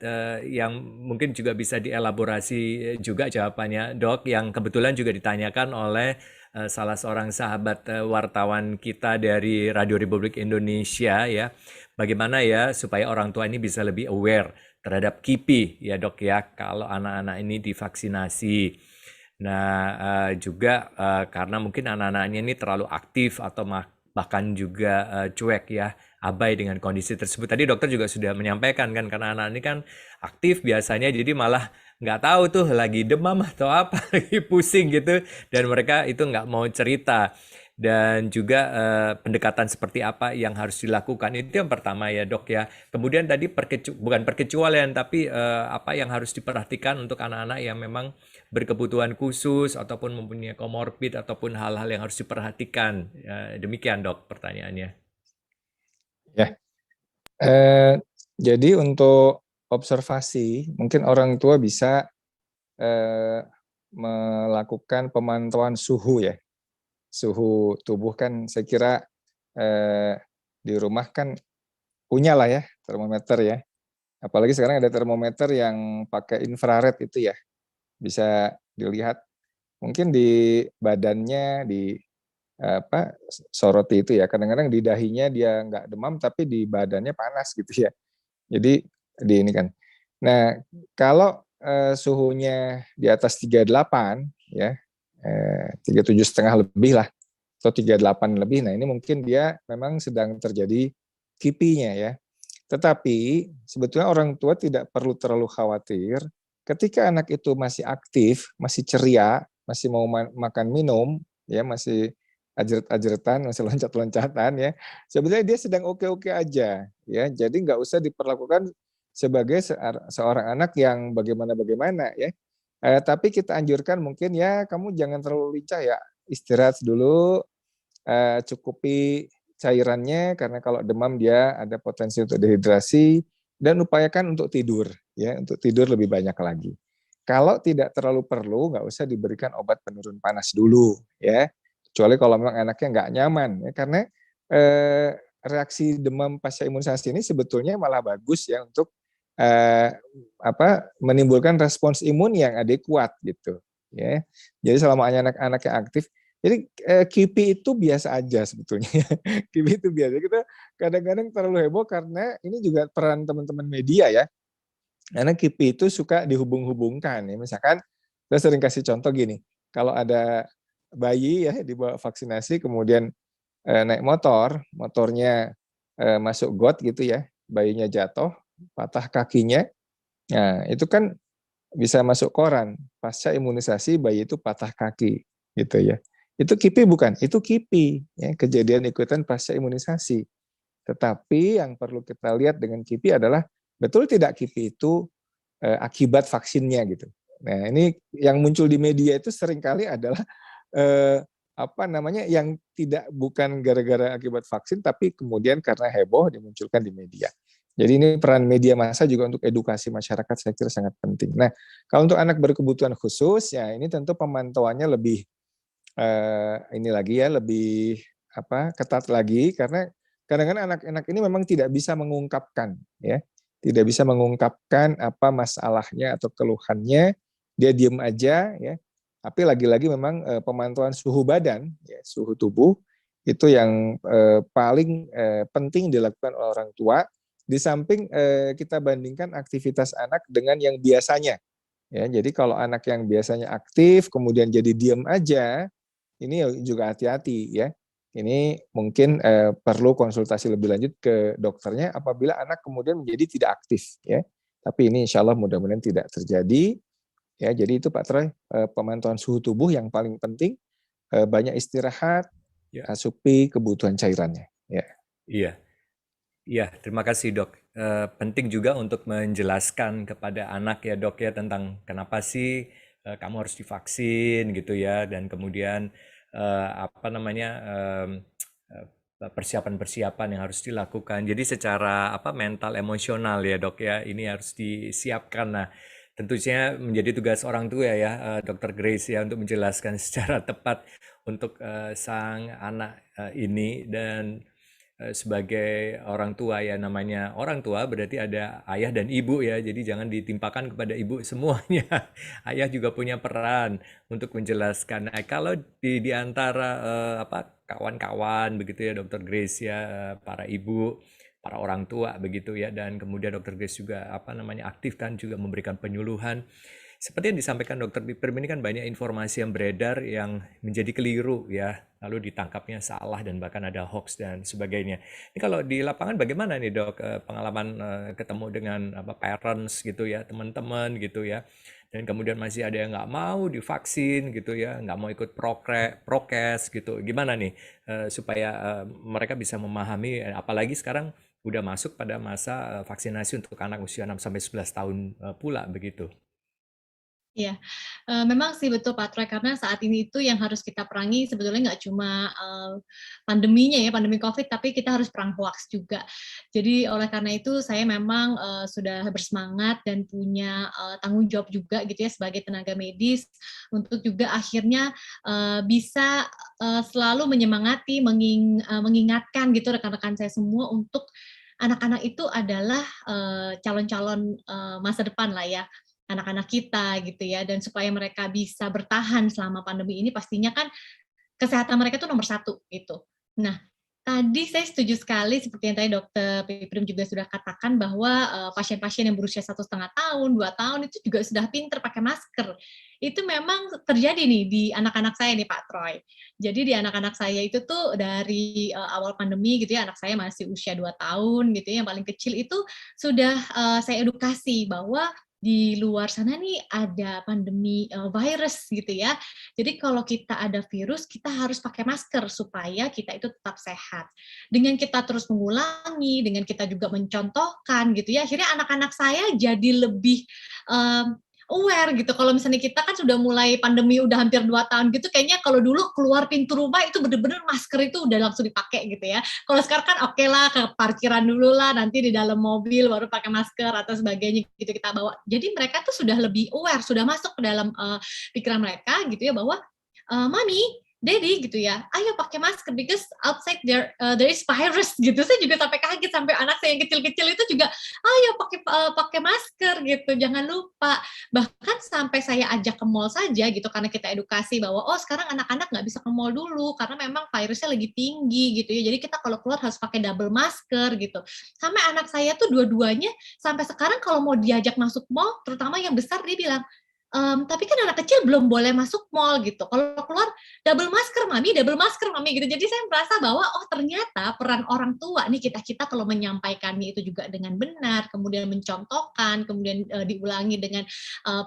yang mungkin juga bisa dielaborasi juga jawabannya Dok, yang kebetulan juga ditanyakan oleh salah seorang sahabat wartawan kita dari Radio Republik Indonesia ya, bagaimana ya supaya orang tua ini bisa lebih aware terhadap KIPI ya Dok ya, kalau anak-anak ini divaksinasi. Nah juga karena mungkin anak-anaknya ini terlalu aktif atau bahkan juga cuek ya, abai dengan kondisi tersebut. Tadi dokter juga sudah menyampaikan kan, karena anak ini kan aktif biasanya, jadi malah nggak tahu tuh lagi demam atau apa, lagi pusing gitu, dan mereka itu nggak mau cerita. dan juga pendekatan seperti apa yang harus dilakukan. Itu yang pertama ya dok ya. Kemudian tadi bukan perkecualian tapi apa yang harus diperhatikan untuk anak-anak yang memang berkebutuhan khusus ataupun mempunyai komorbid ataupun hal-hal yang harus diperhatikan. Demikian dok pertanyaannya. Ya, jadi untuk observasi, mungkin orang tua bisa melakukan pemantauan suhu ya. Suhu tubuh kan saya kira di rumah kan punya lah ya termometer ya. Apalagi sekarang ada termometer yang pakai infrared itu ya. Bisa dilihat mungkin di badannya, di soroti itu ya. Kadang-kadang di dahinya dia nggak demam tapi di badannya panas gitu ya. Jadi di ini kan. Nah, kalau suhunya di atas 38 ya, 37,5 lebih lah atau 38 lebih. Nah, ini mungkin dia memang sedang terjadi KIPI-nya ya. Tetapi sebetulnya orang tua tidak perlu terlalu khawatir ketika anak itu masih aktif, masih ceria, masih mau makan minum, ya masih ajret-ajretan, masih loncat-loncatan ya. Sebenarnya dia sedang oke-oke aja ya. Jadi nggak usah diperlakukan sebagai seorang anak yang bagaimana-bagaimana ya. Tapi kita anjurkan mungkin ya kamu jangan terlalu lincah ya. Istirahat dulu, cukupi cairannya karena kalau demam dia ada potensi untuk dehidrasi dan upayakan untuk tidur ya, untuk tidur lebih banyak lagi. Kalau tidak terlalu perlu nggak usah diberikan obat penurun panas dulu ya, kecuali kalau memang anaknya nggak nyaman ya karena reaksi demam pasca imunisasi ini sebetulnya malah bagus ya untuk menimbulkan respons imun yang adekuat gitu ya. Jadi selama anak-anak yang aktif jadi KIPI itu biasa aja sebetulnya. KIPI itu biasa. Kita kadang-kadang terlalu heboh karena ini juga peran teman-teman media ya. Karena KIPI itu suka dihubung-hubungkan ya. Misalkan kita sering kasih contoh gini, kalau ada bayi ya dibawa vaksinasi kemudian naik motor, motornya masuk got gitu ya, bayinya jatuh, patah kakinya. Nah, itu kan bisa masuk koran. Pasca imunisasi bayi itu patah kaki gitu ya. Itu KIPI bukan? Itu KIPI, ya, kejadian ikutan pasca imunisasi. Tetapi yang perlu kita lihat dengan KIPI adalah betul tidak KIPI itu akibat vaksinnya gitu. Nah ini yang muncul di media itu seringkali adalah yang bukan gara-gara akibat vaksin, tapi kemudian karena heboh dimunculkan di media. Jadi ini peran media massa juga untuk edukasi masyarakat saya kira sangat penting. Nah kalau untuk anak berkebutuhan khusus ya ini tentu pemantauannya lebih lebih ketat lagi karena kadang-kadang anak-anak ini memang tidak bisa mengungkapkan ya, tidak bisa mengungkapkan apa masalahnya atau keluhannya, dia diem aja ya. Tapi lagi-lagi memang pemantauan suhu badan, ya, suhu tubuh itu yang paling penting dilakukan oleh orang tua. Di samping kita bandingkan aktivitas anak dengan yang biasanya. Ya, jadi kalau anak yang biasanya aktif kemudian jadi diem aja, ini juga hati-hati ya. Ini mungkin perlu konsultasi lebih lanjut ke dokternya apabila anak kemudian menjadi tidak aktif ya. Tapi ini insya Allah mudah-mudahan tidak terjadi. Ya, jadi itu Pak Troy, pemantauan suhu tubuh yang paling penting, banyak istirahat, Ya. asupi kebutuhan cairannya. Ya. Iya, iya. Terima kasih dok. Penting juga untuk menjelaskan kepada anak ya dok ya tentang kenapa sih kamu harus divaksin gitu ya dan kemudian persiapan-persiapan yang harus dilakukan. Jadi secara mental emosional ya dok ya ini harus disiapkan. Nah tentunya menjadi tugas orang tua ya Dr. Grace ya untuk menjelaskan secara tepat untuk sang anak ini dan sebagai orang tua ya namanya orang tua berarti ada ayah dan ibu ya jadi jangan ditimpakan kepada ibu semuanya. Ayah juga punya peran untuk menjelaskan. Nah, kalau di antara kawan-kawan begitu ya Dr. Grace ya para ibu para orang tua begitu ya dan kemudian Dr. Grace juga aktif kan juga memberikan penyuluhan seperti yang disampaikan Dokter Piprim ini kan banyak informasi yang beredar yang menjadi keliru ya, lalu ditangkapnya salah dan bahkan ada hoax dan sebagainya. Ini kalau di lapangan bagaimana nih Dok, pengalaman ketemu dengan parents gitu ya, teman-teman gitu ya, dan kemudian masih ada yang nggak mau divaksin gitu ya, nggak mau ikut prokes gitu. Gimana nih supaya mereka bisa memahami, apalagi sekarang udah masuk pada masa vaksinasi untuk anak usia 6 sampai 11 tahun pula begitu. Iya, memang sih betul Pak Troy, karena saat ini itu yang harus kita perangi sebetulnya nggak cuma, pandeminya ya, pandemi Covid, tapi kita harus perang hoaks juga. Jadi oleh karena itu saya memang, sudah bersemangat dan punya, tanggung jawab juga gitu ya sebagai tenaga medis, untuk juga akhirnya, bisa, selalu menyemangati, mengingatkan gitu rekan-rekan saya semua untuk anak-anak itu adalah, calon-calon, masa depan lah ya, anak-anak kita gitu ya, dan supaya mereka bisa bertahan selama pandemi ini pastinya kan kesehatan mereka itu nomor satu gitu. Nah, tadi saya setuju sekali seperti yang tadi Dokter Piprim juga sudah katakan bahwa pasien-pasien yang berusia 1,5 tahun, 2 tahun itu juga sudah pinter pakai masker. Itu memang terjadi nih di anak-anak saya nih Pak Troy. Jadi di anak-anak saya itu tuh dari awal pandemi gitu ya, anak saya masih usia 2 tahun gitu ya, yang paling kecil itu sudah saya edukasi bahwa di luar sana nih ada pandemi virus gitu ya. Jadi kalau kita ada virus, kita harus pakai masker supaya kita itu tetap sehat. Dengan kita terus mengulangi, dengan kita juga mencontohkan gitu ya, akhirnya anak-anak saya jadi lebih aware gitu. Kalau misalnya kita kan sudah mulai pandemi udah hampir 2 tahun gitu, kayaknya kalau dulu keluar pintu rumah itu bener-bener masker itu udah langsung dipakai gitu ya. Kalau sekarang kan oke lah ke parkiran dulu lah, nanti di dalam mobil baru pakai masker atau sebagainya gitu kita bawa. Jadi mereka tuh sudah lebih aware, sudah masuk ke dalam pikiran mereka gitu ya bahwa mami, daddy gitu ya, ayo pakai masker because outside there is virus gitu. Saya juga sampai kaget, sampai anak saya yang kecil-kecil itu juga ayo pakai masker gitu, jangan lupa. Bahkan sampai saya ajak ke mall saja gitu karena kita edukasi bahwa oh sekarang anak-anak nggak bisa ke mall dulu karena memang virusnya lagi tinggi gitu ya. Jadi kita kalau keluar harus pakai double masker gitu. Sampai anak saya tuh dua-duanya sampai sekarang kalau mau diajak masuk mall, terutama yang besar dia bilang, tapi kan anak kecil belum boleh masuk mall gitu. Kalau keluar double masker mami gitu. Jadi saya merasa bahwa oh ternyata peran orang tua nih kita kalau menyampaikannya itu juga dengan benar, kemudian mencontohkan, kemudian diulangi dengan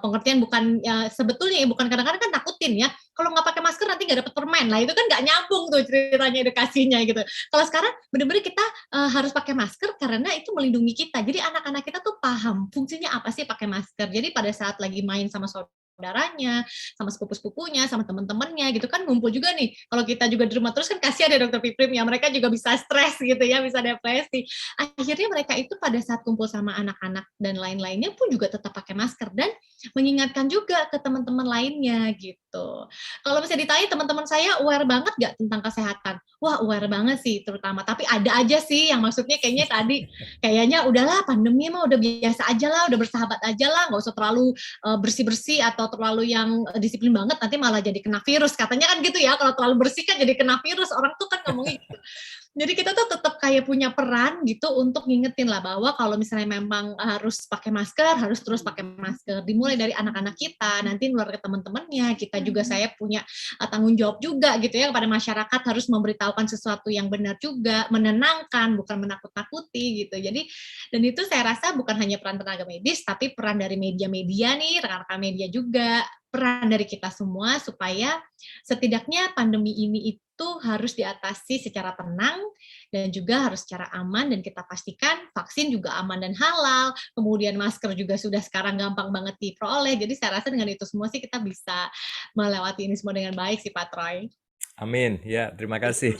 pengertian bukan sebetulnya ya bukan kadang-kadang kan takutin ya. Kalau nggak pakai masker nanti nggak dapat permen. Lah itu kan nggak nyambung tuh ceritanya edukasinya gitu. Kalau sekarang benar-benar kita harus pakai masker karena itu melindungi kita. Jadi anak-anak kita tuh paham fungsinya apa sih pakai masker. Jadi pada saat lagi main sama saudaranya, sama sepupu-sepupunya, sama teman-temannya gitu kan ngumpul juga nih. Kalau kita juga di rumah terus kan kasihan ya Dokter Piprim ya, mereka juga bisa stres gitu ya, bisa depresi. Akhirnya mereka itu pada saat kumpul sama anak-anak dan lain-lainnya pun juga tetap pakai masker dan mengingatkan juga ke teman-teman lainnya gitu. Kalau misalnya ditanya teman-teman saya aware banget nggak tentang kesehatan? Wah aware banget sih terutama, tapi ada aja sih yang maksudnya kayaknya udahlah pandemi mah udah biasa aja lah, udah bersahabat aja lah, nggak usah terlalu bersih-bersih atau terlalu yang disiplin banget nanti malah jadi kena virus. Katanya kan gitu ya, kalau terlalu bersih kan jadi kena virus. Orang tuh kan ngomongnya gitu. Jadi kita tuh tetap kayak punya peran gitu untuk ngingetin lah bahwa kalau misalnya memang harus pakai masker, harus terus pakai masker. Dimulai dari anak-anak kita, nanti nular ke teman-temannya. Kita juga saya punya tanggung jawab juga gitu ya kepada masyarakat harus memberitahukan sesuatu yang benar juga, menenangkan bukan menakut-nakuti gitu. Jadi dan itu saya rasa bukan hanya peran tenaga medis tapi peran dari media-media nih, rekan-rekan media juga, peran dari kita semua supaya setidaknya pandemi ini itu harus diatasi secara tenang dan juga harus secara aman dan kita pastikan vaksin juga aman dan halal, kemudian masker juga sudah sekarang gampang banget diperoleh. Jadi saya rasa dengan itu semua sih kita bisa melewati ini semua dengan baik sih Pak Troy. Amin. Ya, terima kasih.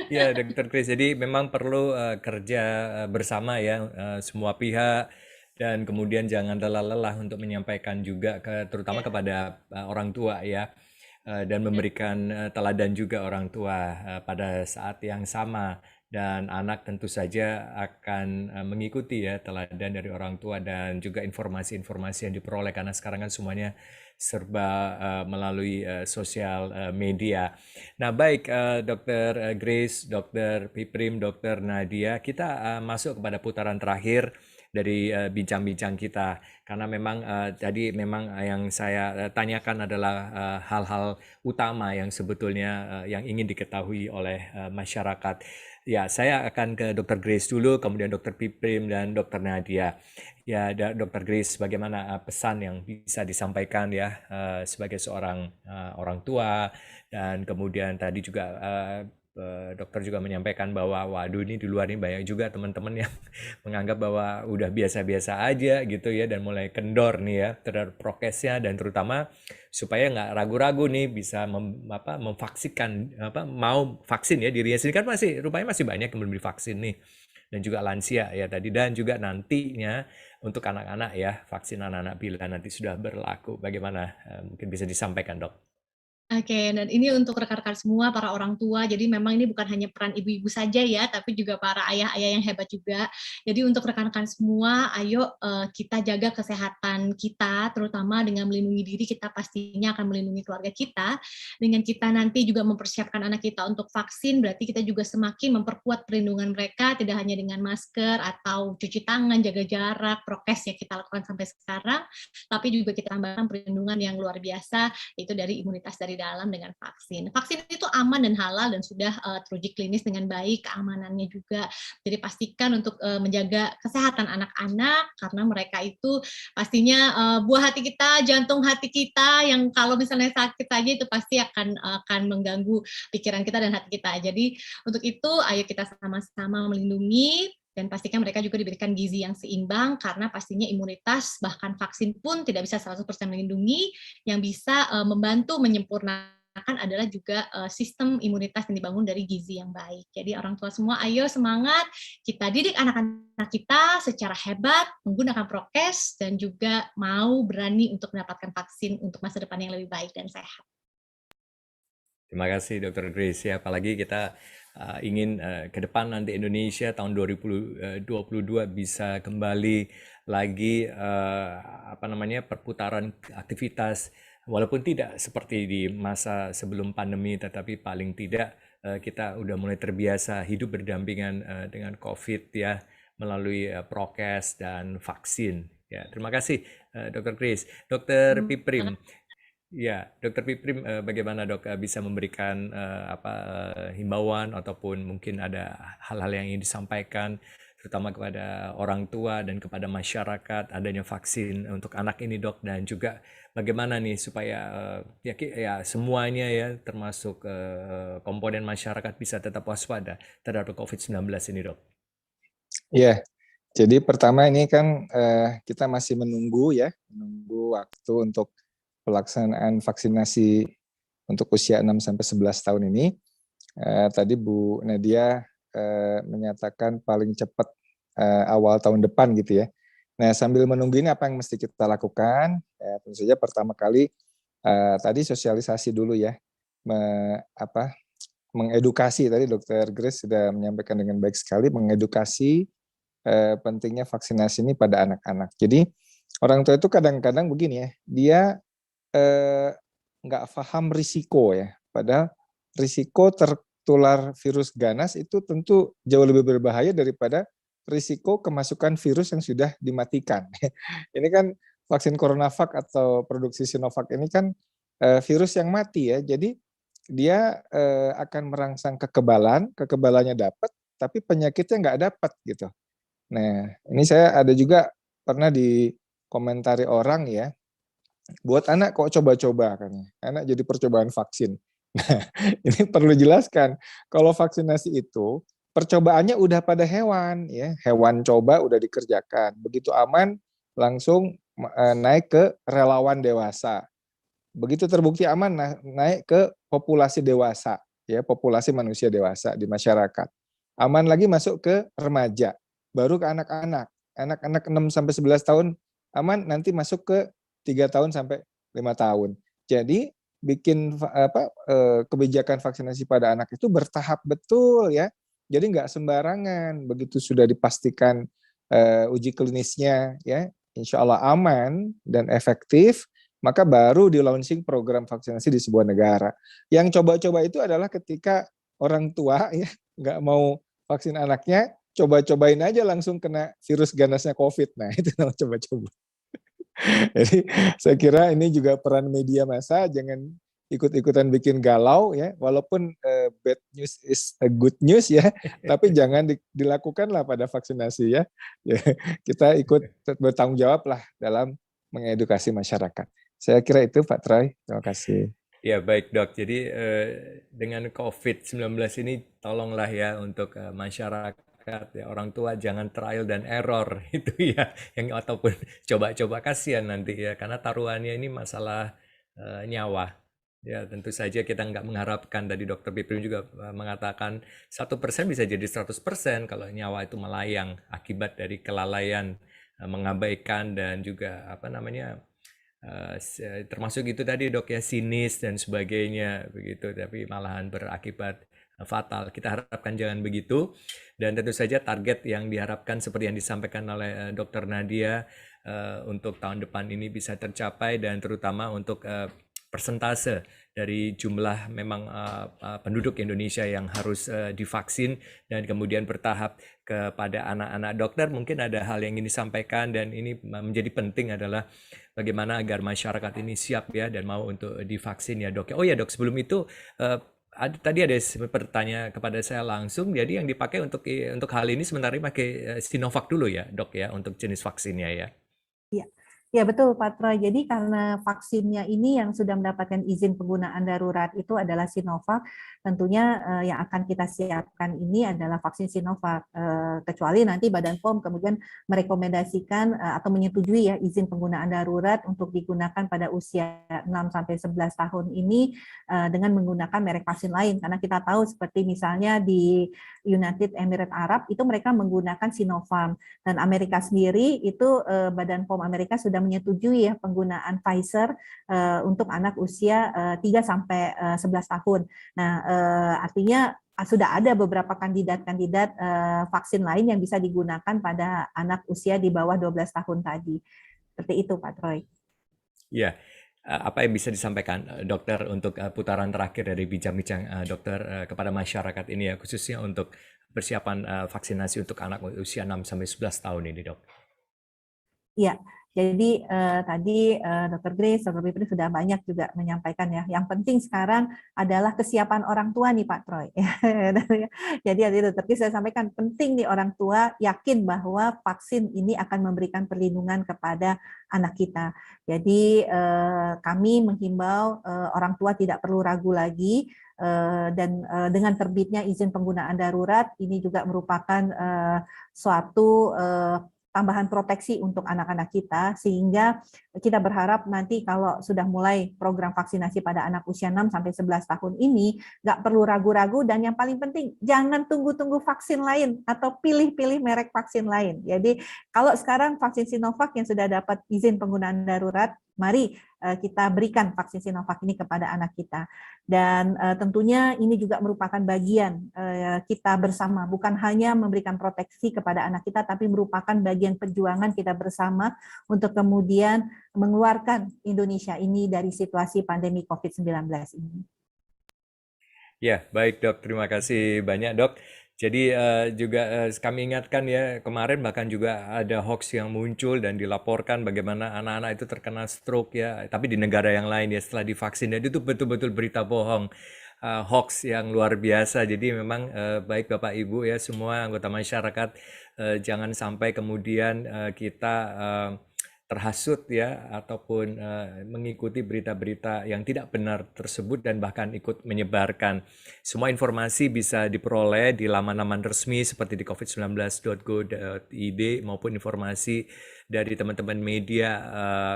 Ya, Dokter Kris. Jadi memang perlu kerja bersama ya semua pihak dan kemudian jangan lelah-lelah untuk menyampaikan juga terutama kepada orang tua ya. Dan memberikan teladan juga orang tua pada saat yang sama dan anak tentu saja akan mengikuti ya teladan dari orang tua dan juga informasi-informasi yang diperoleh karena sekarang kan semuanya serba melalui sosial media. Nah baik Dr. Grace, Dr. Piprim, Dr. Nadia, kita masuk kepada putaran terakhir dari bincang-bincang kita. Karena memang tadi memang yang saya tanyakan adalah hal-hal utama yang sebetulnya yang ingin diketahui oleh masyarakat. Ya, saya akan ke Dr. Grace dulu, kemudian Dr. Piprim dan Dr. Nadia. Ya, Dr. Grace, bagaimana pesan yang bisa disampaikan ya sebagai seorang orang tua, dan kemudian tadi juga dokter juga menyampaikan bahwa waduh ini di luar ini banyak juga teman-teman yang menganggap bahwa udah biasa-biasa aja gitu ya, dan mulai kendor nih ya terhadap prokesnya, dan terutama supaya nggak ragu-ragu nih bisa memvaksinkan mau vaksin ya dirinya sendiri, kan masih rupanya masih banyak yang belum divaksin nih, dan juga lansia ya tadi, dan juga nantinya untuk anak-anak ya, vaksin anak-anak bila nanti sudah berlaku, bagaimana mungkin bisa disampaikan, Dok? Oke, dan ini untuk rekan-rekan semua, para orang tua. Jadi memang ini bukan hanya peran ibu-ibu saja ya, tapi juga para ayah-ayah yang hebat juga. Jadi untuk rekan-rekan semua, ayo kita jaga kesehatan kita, terutama dengan melindungi diri, kita pastinya akan melindungi keluarga kita. Dengan kita nanti juga mempersiapkan anak kita untuk vaksin, berarti kita juga semakin memperkuat perlindungan mereka, tidak hanya dengan masker atau cuci tangan, jaga jarak, prokes yang kita lakukan sampai sekarang, tapi juga kita tambahkan perlindungan yang luar biasa, yaitu dari imunitas dari dalam dengan vaksin. Vaksin itu aman dan halal dan sudah teruji klinis dengan baik, keamanannya juga. Jadi pastikan untuk menjaga kesehatan anak-anak, karena mereka itu pastinya buah hati kita, jantung hati kita, yang kalau misalnya sakit saja itu pasti akan mengganggu pikiran kita dan hati kita. Jadi untuk itu ayo kita sama-sama melindungi, dan pastikan mereka juga diberikan gizi yang seimbang, karena pastinya imunitas, bahkan vaksin pun tidak bisa 100% melindungi. Yang bisa membantu menyempurnakan adalah juga sistem imunitas yang dibangun dari gizi yang baik. Jadi orang tua semua, ayo semangat, kita didik anak-anak kita secara hebat, menggunakan prokes, dan juga mau berani untuk mendapatkan vaksin untuk masa depan yang lebih baik dan sehat. Terima kasih Dr. Grace ya, apalagi kita ingin ke depan nanti Indonesia tahun 2022 bisa kembali lagi perputaran aktivitas, walaupun tidak seperti di masa sebelum pandemi, tetapi paling tidak kita udah mulai terbiasa hidup berdampingan dengan COVID ya, melalui prokes dan vaksin ya. Terima kasih Dr. Grace. Dr. Piprim. Ya, Dokter Piprim, bagaimana Dok bisa memberikan himbauan ataupun mungkin ada hal-hal yang ingin disampaikan, terutama kepada orang tua dan kepada masyarakat adanya vaksin untuk anak ini, Dok, dan juga bagaimana nih supaya ya semuanya ya termasuk komponen masyarakat bisa tetap waspada terhadap COVID-19 ini, Dok. Iya, jadi pertama ini kan kita masih menunggu waktu untuk pelaksanaan vaksinasi untuk usia 6-11 tahun ini. Tadi Bu Nadia menyatakan paling cepat awal tahun depan gitu ya. Nah, sambil menunggu ini apa yang mesti kita lakukan? Tentu saja pertama kali tadi sosialisasi dulu ya, mengedukasi. Tadi Dr. Grace sudah menyampaikan dengan baik sekali, mengedukasi pentingnya vaksinasi ini pada anak-anak. Jadi orang tua itu kadang-kadang begini ya, dia nggak paham risiko ya, padahal risiko tertular virus ganas itu tentu jauh lebih berbahaya daripada risiko kemasukan virus yang sudah dimatikan. Ini kan vaksin CoronaVac atau produksi Sinovac ini kan virus yang mati ya, jadi dia akan merangsang kekebalannya dapat, tapi penyakitnya nggak dapat gitu. Nah, ini saya ada juga pernah dikomentari orang ya, buat anak kok coba-coba kan, anak jadi percobaan vaksin. Nah, ini perlu jelaskan, kalau vaksinasi itu percobaannya udah pada hewan ya, hewan coba udah dikerjakan, begitu aman langsung naik ke relawan dewasa. Begitu terbukti aman naik ke populasi dewasa ya, populasi manusia dewasa di masyarakat. Aman lagi masuk ke remaja, baru ke anak-anak. Anak-anak 6-11 tahun aman, nanti masuk ke 3 tahun sampai 5 tahun. Jadi bikin kebijakan vaksinasi pada anak itu bertahap betul ya. Jadi nggak sembarangan. Begitu sudah dipastikan uji klinisnya ya, insya Allah aman dan efektif, maka baru di launching program vaksinasi di sebuah negara. Yang coba-coba itu adalah ketika orang tua ya nggak mau vaksin anaknya, coba-cobain aja langsung kena virus ganasnya COVID. Nah, itu namanya coba-coba. Jadi saya kira ini juga peran media massa, jangan ikut-ikutan bikin galau ya, walaupun bad news is a good news ya, tapi jangan dilakukanlah pada vaksinasi ya. Ya, kita ikut bertanggung jawab lah dalam mengedukasi masyarakat. Saya kira itu Pak Troy. Terima kasih. Ya, baik Dok. Jadi dengan COVID-19 ini tolonglah ya untuk masyarakat ya, orang tua jangan trial dan error itu ya, yang ataupun coba-coba, kasihan nanti ya, karena taruhannya ini masalah nyawa. Ya, tentu saja kita nggak mengharapkan, tadi Dokter Piprim juga mengatakan 1% bisa jadi 100% kalau nyawa itu melayang akibat dari kelalaian, mengabaikan, dan juga apa namanya, termasuk itu tadi Dok ya, sinis dan sebagainya begitu, tapi malahan berakibat fatal. Kita harapkan jangan begitu, dan tentu saja target yang diharapkan seperti yang disampaikan oleh Dr. Nadia untuk tahun depan ini bisa tercapai, dan terutama untuk persentase dari jumlah memang penduduk Indonesia yang harus divaksin dan kemudian bertahap kepada anak-anak. Dokter, mungkin ada hal yang ingin disampaikan, dan ini menjadi penting adalah bagaimana agar masyarakat ini siap ya dan mau untuk divaksin ya Dok. Oh ya Dok, sebelum itu tadi ada pertanyaan kepada saya langsung, jadi yang dipakai untuk hal ini sebenarnya pakai Sinovac dulu ya Dok ya, untuk jenis vaksinnya ya. Iya. Ya betul Pak Troy. Jadi karena vaksinnya ini yang sudah mendapatkan izin penggunaan darurat itu adalah Sinovac, tentunya yang akan kita siapkan ini adalah vaksin Sinovac. Kecuali nanti Badan POM kemudian merekomendasikan atau menyetujui ya izin penggunaan darurat untuk digunakan pada usia 6-11 tahun ini dengan menggunakan merek vaksin lain. Karena kita tahu seperti misalnya di United Emirates Arab itu mereka menggunakan Sinopharm, dan Amerika sendiri itu Badan POM Amerika sudah menyetujui ya penggunaan Pfizer untuk anak usia 3-11 tahun. Nah, artinya sudah ada beberapa kandidat-kandidat vaksin lain yang bisa digunakan pada anak usia di bawah 12 tahun tadi. Seperti itu Pak Troy. Ya, apa yang bisa disampaikan Dokter untuk putaran terakhir dari bincang-bincang Dokter kepada masyarakat ini ya, khususnya untuk persiapan vaksinasi untuk anak usia 6-11 tahun ini Dok? Iya, jadi tadi Dr. Grace, Dr. Pipri sudah banyak juga menyampaikan ya. Yang penting sekarang adalah kesiapan orang tua nih Pak Troy. Jadi tadi Dr. Grace saya sampaikan penting nih orang tua yakin bahwa vaksin ini akan memberikan perlindungan kepada anak kita. Jadi kami menghimbau orang tua tidak perlu ragu lagi, dan dengan terbitnya izin penggunaan darurat ini juga merupakan suatu tambahan proteksi untuk anak-anak kita, sehingga kita berharap nanti kalau sudah mulai program vaksinasi pada anak usia 6-11 tahun ini, nggak perlu ragu-ragu, dan yang paling penting, jangan tunggu-tunggu vaksin lain atau pilih-pilih merek vaksin lain. Jadi kalau sekarang vaksin Sinovac yang sudah dapat izin penggunaan darurat, mari kita berikan vaksin Sinovac ini kepada anak kita. Dan tentunya ini juga merupakan bagian kita bersama, bukan hanya memberikan proteksi kepada anak kita, tapi merupakan bagian perjuangan kita bersama untuk kemudian mengeluarkan Indonesia ini dari situasi pandemi COVID-19 ini. Ya, baik Dok, terima kasih banyak Dok. Jadi juga kami ingatkan ya, kemarin bahkan juga ada hoax yang muncul dan dilaporkan bagaimana anak-anak itu terkena stroke ya, tapi di negara yang lain ya setelah divaksin, dan itu betul-betul berita bohong, hoax yang luar biasa. Jadi memang baik Bapak Ibu ya semua anggota masyarakat, jangan sampai kemudian kita terhasut ya ataupun mengikuti berita-berita yang tidak benar tersebut dan bahkan ikut menyebarkan. Semua informasi bisa diperoleh di laman-laman resmi seperti di covid19.go.id maupun informasi dari teman-teman media.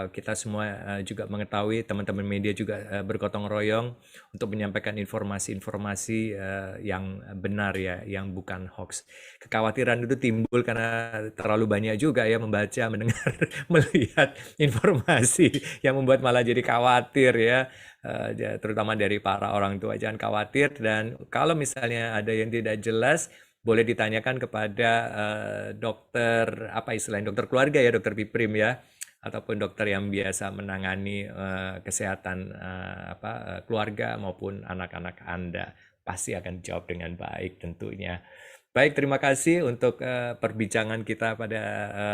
Kita semua juga mengetahui teman-teman media juga bergotong royong untuk menyampaikan informasi-informasi yang benar ya, yang bukan hoax. Kekhawatiran itu timbul karena terlalu banyak juga ya membaca, mendengar, melihat informasi yang membuat malah jadi khawatir ya, terutama dari para orang tua. Jangan khawatir, dan kalau misalnya ada yang tidak jelas, boleh ditanyakan kepada dokter, apa istilahnya, dokter keluarga ya, Dokter Piprim ya, ataupun dokter yang biasa menangani kesehatan keluarga maupun anak-anak Anda. Pasti akan dijawab dengan baik tentunya. Baik, terima kasih untuk perbincangan kita pada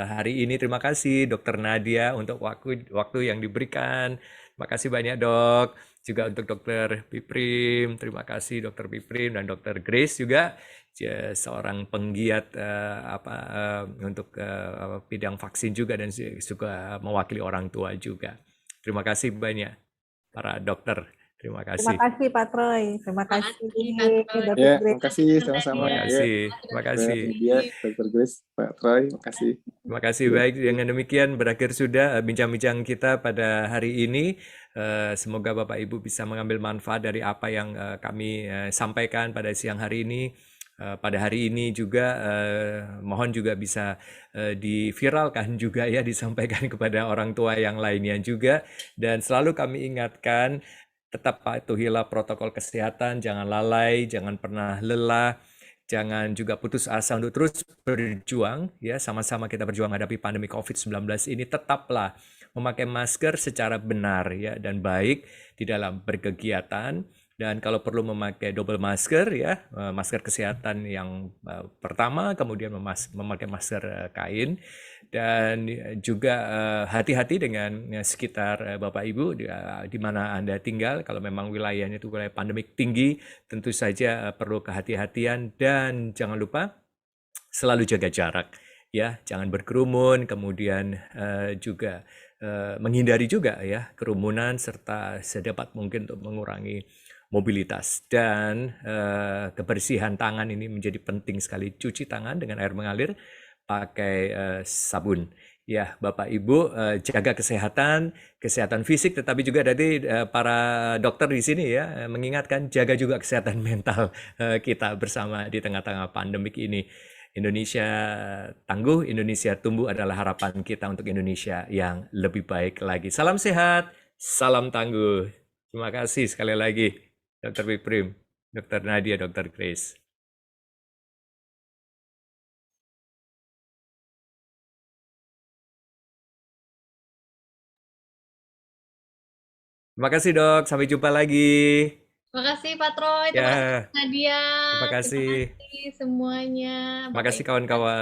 hari ini. Terima kasih Dokter Nadia untuk waktu yang diberikan. Terima kasih banyak dok. Juga untuk Dokter Piprim. Terima kasih Dokter Piprim dan Dokter Grace juga seorang penggiat untuk bidang vaksin juga dan juga mewakili orang tua juga. Terima kasih banyak para dokter. Terima Terima kasih. kasih Pak Troy. Terima kasih Pak Troy. Dr. Ya, Grace. terima kasih sama-sama. Terima Ya, kasih. Terima kasih. Media, Dr. Grace, Pak Troy, terima kasih. Terima kasih. Ya. Baik, dengan demikian berakhir sudah bincang-bincang kita pada hari ini. Semoga Bapak Ibu bisa mengambil manfaat dari apa yang kami sampaikan pada siang hari ini. Pada hari ini juga mohon juga bisa diviralkan juga ya, disampaikan kepada orang tua yang lainnya juga. Dan selalu kami ingatkan, tetap patuhilah protokol kesehatan, jangan lalai, jangan pernah lelah. Jangan juga putus asa untuk terus berjuang, ya sama-sama kita berjuang menghadapi pandemi COVID-19 ini. Tetaplah memakai masker secara benar ya dan baik di dalam berkegiatan, dan kalau perlu memakai double masker ya, masker kesehatan yang pertama, kemudian memakai masker kain, dan juga hati-hati dengan sekitar Bapak Ibu di mana Anda tinggal. Kalau memang wilayahnya itu wilayah pandemik tinggi, tentu saja perlu kehati-hatian, dan jangan lupa selalu jaga jarak ya, jangan berkerumun, kemudian juga menghindari juga ya kerumunan, serta sedapat mungkin untuk mengurangi mobilitas. Dan kebersihan tangan ini menjadi penting sekali. Cuci tangan dengan air mengalir, pakai sabun. Ya, Bapak Ibu jaga kesehatan fisik, tetapi juga tadi para dokter di sini ya mengingatkan jaga juga kesehatan mental kita bersama di tengah-tengah pandemik ini. Indonesia tangguh, Indonesia tumbuh adalah harapan kita untuk Indonesia yang lebih baik lagi. Salam sehat, salam tangguh. Terima kasih sekali lagi, Dr. Piprim, Dr. Nadia, Dr. Grace. Terima kasih dok, sampai jumpa lagi. Terima kasih Pak Troy, terima kasih Ya, Nadia, terima kasih. terima kasih semuanya. Terima kasih kawan-kawan.